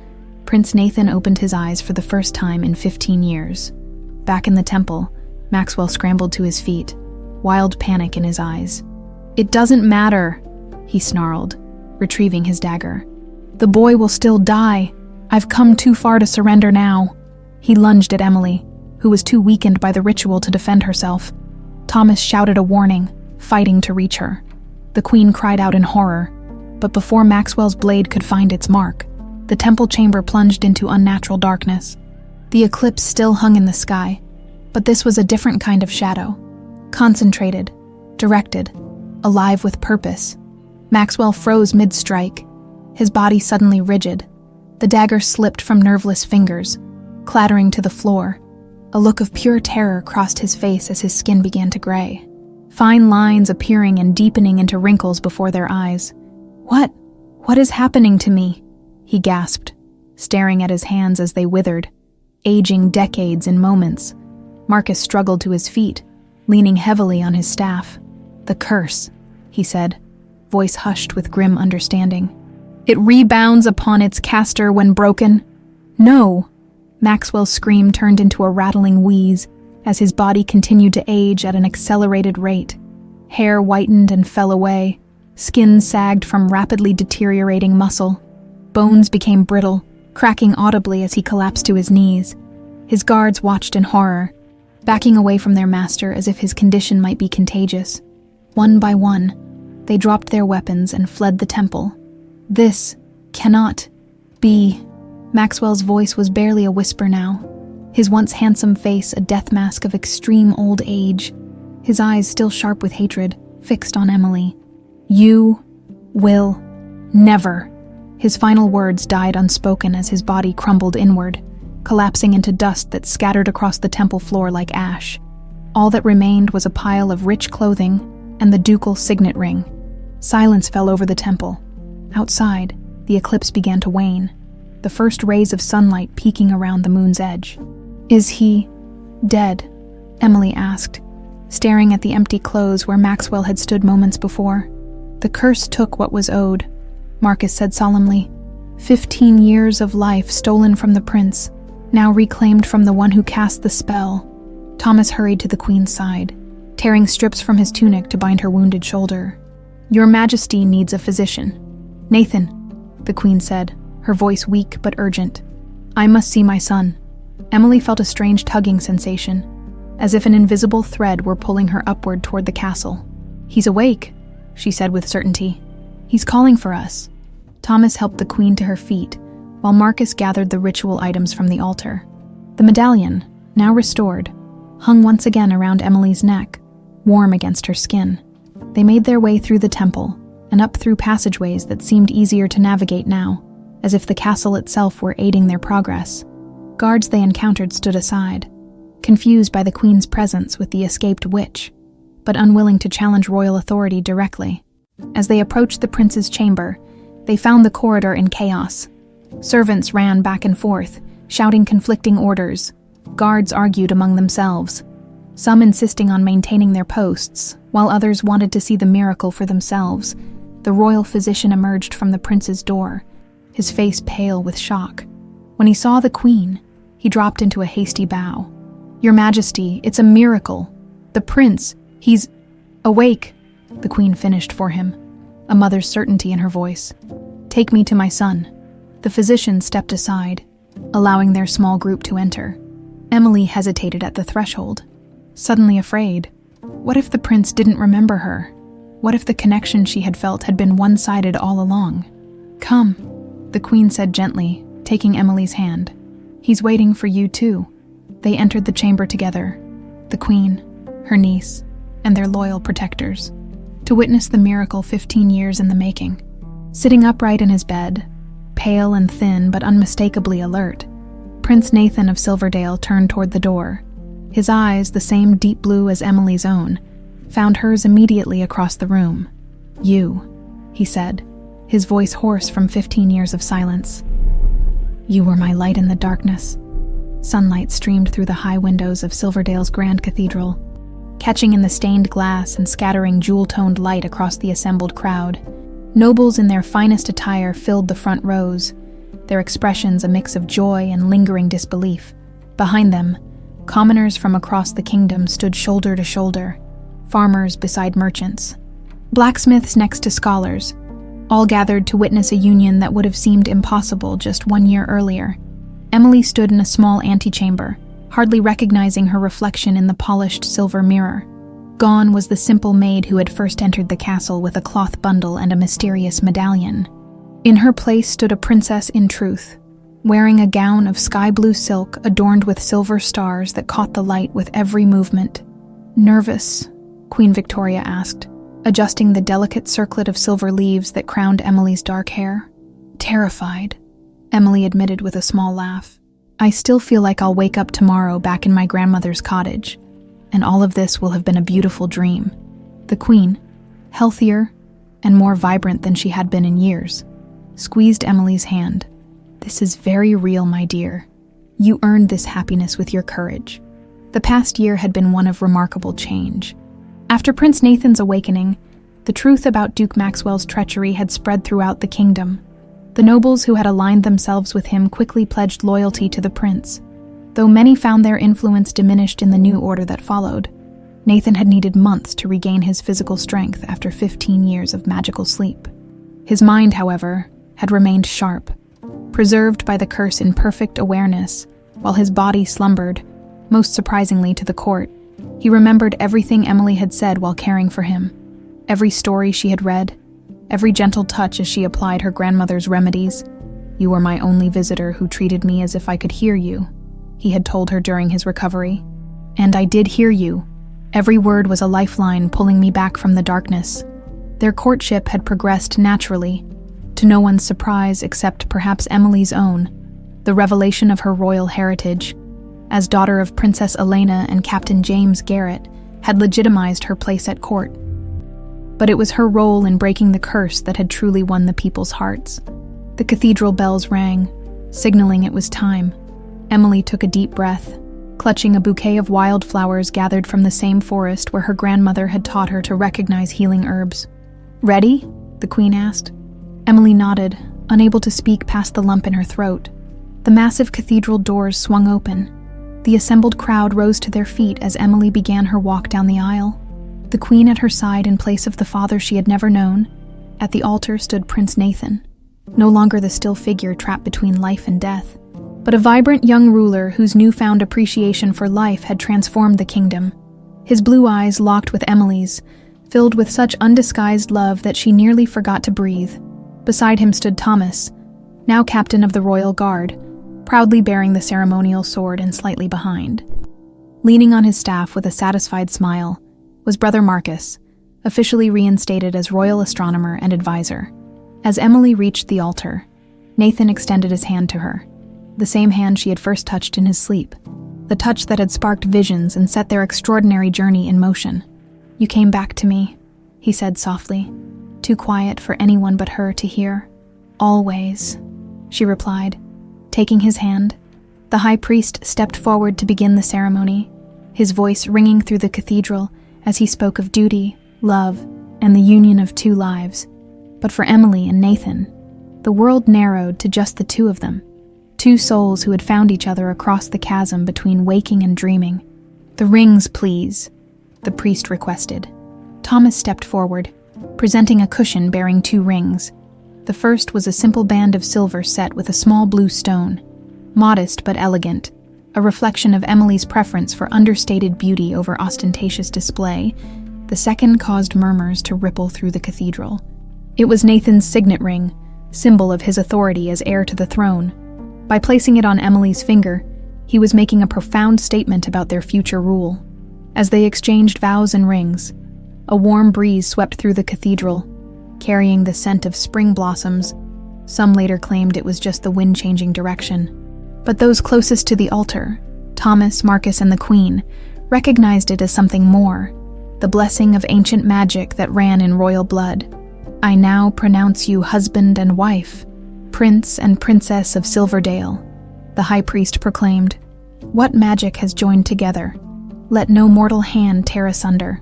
Prince Nathan opened his eyes for the first time in 15 years. Back in the temple, Maxwell scrambled to his feet, wild panic in his eyes. "It doesn't matter," he snarled, retrieving his dagger. "The boy will still die. I've come too far to surrender now." He lunged at Emily, who was too weakened by the ritual to defend herself. Thomas shouted a warning, fighting to reach her. The queen cried out in horror, but before Maxwell's blade could find its mark, the temple chamber plunged into unnatural darkness. The eclipse still hung in the sky, but this was a different kind of shadow. Concentrated, directed, alive with purpose. Maxwell froze mid-strike, his body suddenly rigid. The dagger slipped from nerveless fingers, clattering to the floor. A look of pure terror crossed his face as his skin began to gray, fine lines appearing and deepening into wrinkles before their eyes. What is happening to me?" he gasped, staring at his hands as they withered, aging decades in moments. Marcus struggled to his feet, leaning heavily on his staff. "The curse," he said, voice hushed with grim understanding. "It rebounds upon its caster when broken." "No!" Maxwell's scream turned into a rattling wheeze as his body continued to age at an accelerated rate. Hair whitened and fell away, skin sagged from rapidly deteriorating muscle. Bones became brittle, cracking audibly as he collapsed to his knees. His guards watched in horror, backing away from their master as if his condition might be contagious. One by one, they dropped their weapons and fled the temple. "This cannot be." Maxwell's voice was barely a whisper now, his once handsome face a death mask of extreme old age, his eyes still sharp with hatred, fixed on Emily. "You will never." His final words died unspoken as his body crumbled inward, collapsing into dust that scattered across the temple floor like ash. All that remained was a pile of rich clothing and the ducal signet ring. Silence fell over the temple. Outside, the eclipse began to wane, the first rays of sunlight peeking around the moon's edge. "Is he dead?" Emily asked, staring at the empty clothes where Maxwell had stood moments before. "The curse took what was owed," Marcus said solemnly. 15 years of life stolen from the prince, now reclaimed from the one who cast the spell. Thomas hurried to the queen's side, tearing strips from his tunic to bind her wounded shoulder. "Your Majesty needs a physician." "Nathan," the queen said, her voice weak but urgent. "I must see my son." Emily felt a strange tugging sensation, as if an invisible thread were pulling her upward toward the castle. "He's awake," she said with certainty. "He's calling for us." Thomas helped the queen to her feet, while Marcus gathered the ritual items from the altar. The medallion, now restored, hung once again around Emily's neck, warm against her skin. They made their way through the temple, and up through passageways that seemed easier to navigate now, as if the castle itself were aiding their progress. Guards they encountered stood aside, confused by the queen's presence with the escaped witch, but unwilling to challenge royal authority directly. As they approached the prince's chamber, they found the corridor in chaos. Servants ran back and forth, shouting conflicting orders. Guards argued among themselves, some insisting on maintaining their posts, while others wanted to see the miracle for themselves. The royal physician emerged from the prince's door, his face pale with shock. When he saw the queen, he dropped into a hasty bow. "Your Majesty, it's a miracle. The prince, he's awake," the queen finished for him, a mother's certainty in her voice. "Take me to my son." The physician stepped aside, allowing their small group to enter. Emily hesitated at the threshold, suddenly afraid. What if the prince didn't remember her? What if the connection she had felt had been one-sided all along? "Come," the queen said gently, taking Emily's hand. "He's waiting for you too." They entered the chamber together, the queen, her niece, and their loyal protectors, to witness the miracle 15 years in the making. Sitting upright in his bed, pale and thin but unmistakably alert, Prince Nathan of Silverdale turned toward the door. His eyes, the same deep blue as Emily's own, found hers immediately across the room. "You," he said, his voice hoarse from 15 years of silence. "You were my light in the darkness." Sunlight streamed through the high windows of Silverdale's grand cathedral. catching in the stained glass and scattering jewel-toned light across the assembled crowd. Nobles in their finest attire filled the front rows, their expressions a mix of joy and lingering disbelief. Behind them, commoners from across the kingdom stood shoulder to shoulder, farmers beside merchants, blacksmiths next to scholars, all gathered to witness a union that would have seemed impossible just 1 year earlier. Emily stood in a small antechamber, hardly recognizing her reflection in the polished silver mirror. Gone was the simple maid who had first entered the castle with a cloth bundle and a mysterious medallion. In her place stood a princess in truth, wearing a gown of sky-blue silk adorned with silver stars that caught the light with every movement. "Nervous?" Queen Victoria asked, adjusting the delicate circlet of silver leaves that crowned Emily's dark hair. "Terrified," Emily admitted with a small laugh. "I still feel like I'll wake up tomorrow back in my grandmother's cottage, and all of this will have been a beautiful dream." The Queen, healthier and more vibrant than she had been in years, squeezed Emily's hand. "This is very real, my dear. You earned this happiness with your courage." The past year had been one of remarkable change. After Prince Nathan's awakening, the truth about Duke Maxwell's treachery had spread throughout the kingdom. The nobles who had aligned themselves with him quickly pledged loyalty to the prince, though many found their influence diminished in the new order that followed. Nathan had needed months to regain his physical strength after 15 years of magical sleep. His mind, however, had remained sharp, preserved by the curse in perfect awareness, while his body slumbered, most surprisingly to the court. He remembered everything Emily had said while caring for him, every story she had read, every gentle touch as she applied her grandmother's remedies. "You were my only visitor who treated me as if I could hear you," he had told her during his recovery. "And I did hear you. Every word was a lifeline pulling me back from the darkness." Their courtship had progressed naturally, to no one's surprise except perhaps Emily's own. The revelation of her royal heritage, as daughter of Princess Elena and Captain James Garrett, had legitimized her place at court. But it was her role in breaking the curse that had truly won the people's hearts. The cathedral bells rang, signaling it was time. Emily took a deep breath, clutching a bouquet of wildflowers gathered from the same forest where her grandmother had taught her to recognize healing herbs. "Ready?" the Queen asked. Emily nodded, unable to speak past the lump in her throat. The massive cathedral doors swung open. The assembled crowd rose to their feet as Emily began her walk down the aisle. The Queen at her side in place of the father she had never known. At the altar stood Prince Nathan, no longer the still figure trapped between life and death, but a vibrant young ruler whose newfound appreciation for life had transformed the kingdom. His blue eyes locked with Emily's, filled with such undisguised love that she nearly forgot to breathe. Beside him stood Thomas, now captain of the Royal Guard, proudly bearing the ceremonial sword and slightly behind. Leaning on his staff with a satisfied smile was Brother Marcus, officially reinstated as royal astronomer and advisor. As Emily reached the altar, Nathan extended his hand to her, the same hand she had first touched in his sleep, the touch that had sparked visions and set their extraordinary journey in motion. "You came back to me," he said softly, too quiet for anyone but her to hear. "Always," she replied, taking his hand. The high priest stepped forward to begin the ceremony, his voice ringing through the cathedral as he spoke of duty, love, and the union of two lives. But for Emily and Nathan, the world narrowed to just the two of them, two souls who had found each other across the chasm between waking and dreaming. "The rings, please," the priest requested. Thomas stepped forward, presenting a cushion bearing 2 rings. The first was a simple band of silver set with a small blue stone, modest but elegant, a reflection of Emily's preference for understated beauty over ostentatious display. The second caused murmurs to ripple through the cathedral. It was Nathan's signet ring, symbol of his authority as heir to the throne. By placing it on Emily's finger, he was making a profound statement about their future rule. As they exchanged vows and rings, a warm breeze swept through the cathedral, carrying the scent of spring blossoms. Some later claimed it was just the wind changing direction. But those closest to the altar, Thomas, Marcus, and the Queen, recognized it as something more, the blessing of ancient magic that ran in royal blood. "I now pronounce you husband and wife, Prince and Princess of Silverdale," the high priest proclaimed. "What magic has joined together? Let no mortal hand tear asunder.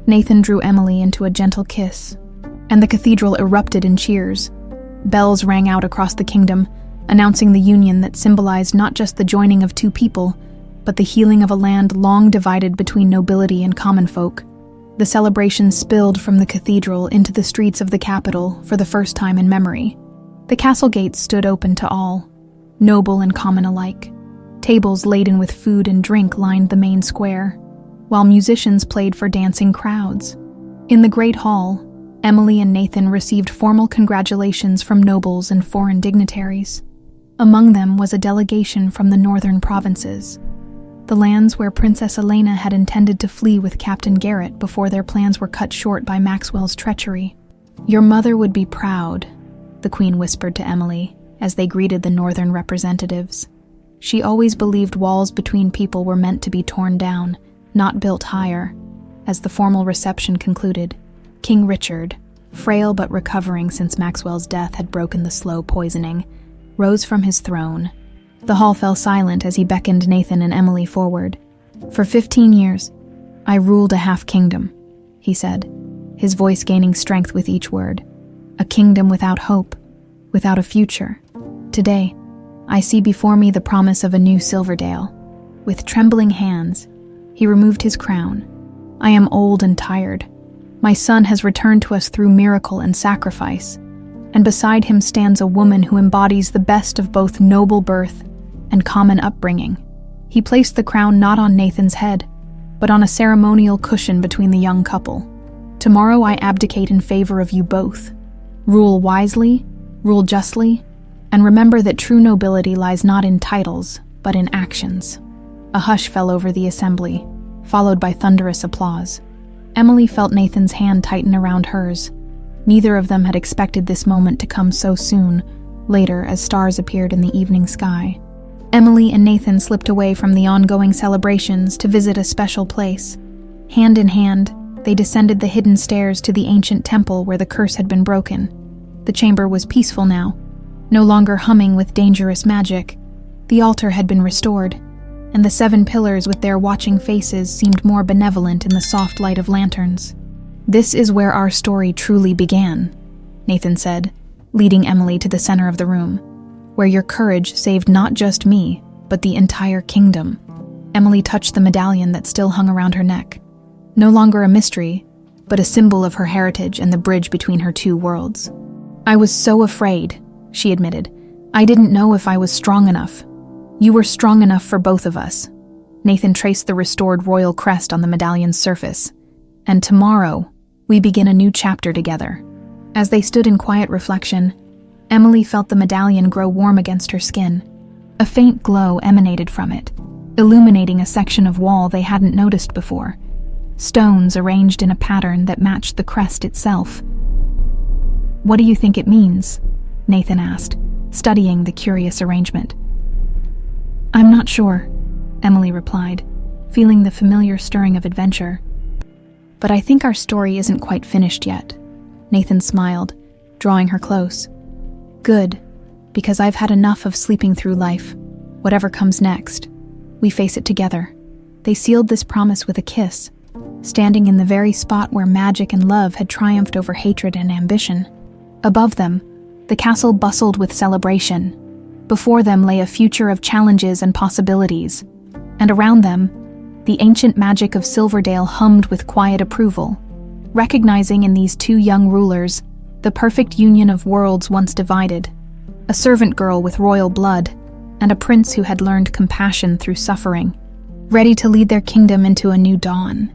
Nathan drew Emily into a gentle kiss, and the cathedral erupted in cheers. Bells rang out across the kingdom, announcing the union that symbolized not just the joining of two people, but the healing of a land long divided between nobility and common folk. The celebration spilled from the cathedral into the streets of the capital for the first time in memory. The castle gates stood open to all, noble and common alike. Tables laden with food and drink lined the main square, while musicians played for dancing crowds. In the great hall, Emily and Nathan received formal congratulations from nobles and foreign dignitaries. Among them was a delegation from the northern provinces, the lands where Princess Elena had intended to flee with Captain Garrett before their plans were cut short by Maxwell's treachery. "Your mother would be proud," the Queen whispered to Emily as they greeted the northern representatives. She always believed walls between people were meant to be torn down, not built higher. As the formal reception concluded, King Richard, frail but recovering since Maxwell's death had broken the slow poisoning, rose from his throne. The hall fell silent as he beckoned Nathan and Emily forward. "For 15 years, I ruled a half-kingdom," he said, his voice gaining strength with each word. "A kingdom without hope, without a future. Today, I see before me the promise of a new Silverdale." With trembling hands, he removed his crown. "I am old and tired. My son has returned to us through miracle and sacrifice, and beside him stands a woman who embodies the best of both noble birth and common upbringing." He placed the crown not on Nathan's head, but on a ceremonial cushion between the young couple. "Tomorrow I abdicate in favor of you both. Rule wisely, rule justly, and remember that true nobility lies not in titles, but in actions." A hush fell over the assembly, followed by thunderous applause. Emily felt Nathan's hand tighten around hers. Neither of them had expected this moment to come so soon, later as stars appeared in the evening sky. Emily and Nathan slipped away from the ongoing celebrations to visit a special place. Hand in hand, they descended the hidden stairs to the ancient temple where the curse had been broken. The chamber was peaceful now, no longer humming with dangerous magic. The altar had been restored, and the 7 pillars with their watching faces seemed more benevolent in the soft light of lanterns. "This is where our story truly began," Nathan said, leading Emily to the center of the room, "where your courage saved not just me, but the entire kingdom." Emily touched the medallion that still hung around her neck. No longer a mystery, but a symbol of her heritage and the bridge between her two worlds. "I was so afraid," she admitted. "I didn't know if I was strong enough." "You were strong enough for both of us." Nathan traced the restored royal crest on the medallion's surface. "And tomorrow, we begin a new chapter together." As they stood in quiet reflection, Emily felt the medallion grow warm against her skin. A faint glow emanated from it, illuminating a section of wall they hadn't noticed before. Stones arranged in a pattern that matched the crest itself. "What do you think it means?" Nathan asked, studying the curious arrangement. "I'm not sure," Emily replied, feeling the familiar stirring of adventure. "But I think our story isn't quite finished yet." Nathan smiled, drawing her close. "Good, because I've had enough of sleeping through life. Whatever comes next, we face it together." They sealed this promise with a kiss, standing in the very spot where magic and love had triumphed over hatred and ambition. Above them, the castle bustled with celebration. Before them lay a future of challenges and possibilities, and around them, the ancient magic of Silverdale hummed with quiet approval, recognizing in these two young rulers the perfect union of worlds once divided, a servant girl with royal blood, and a prince who had learned compassion through suffering, ready to lead their kingdom into a new dawn.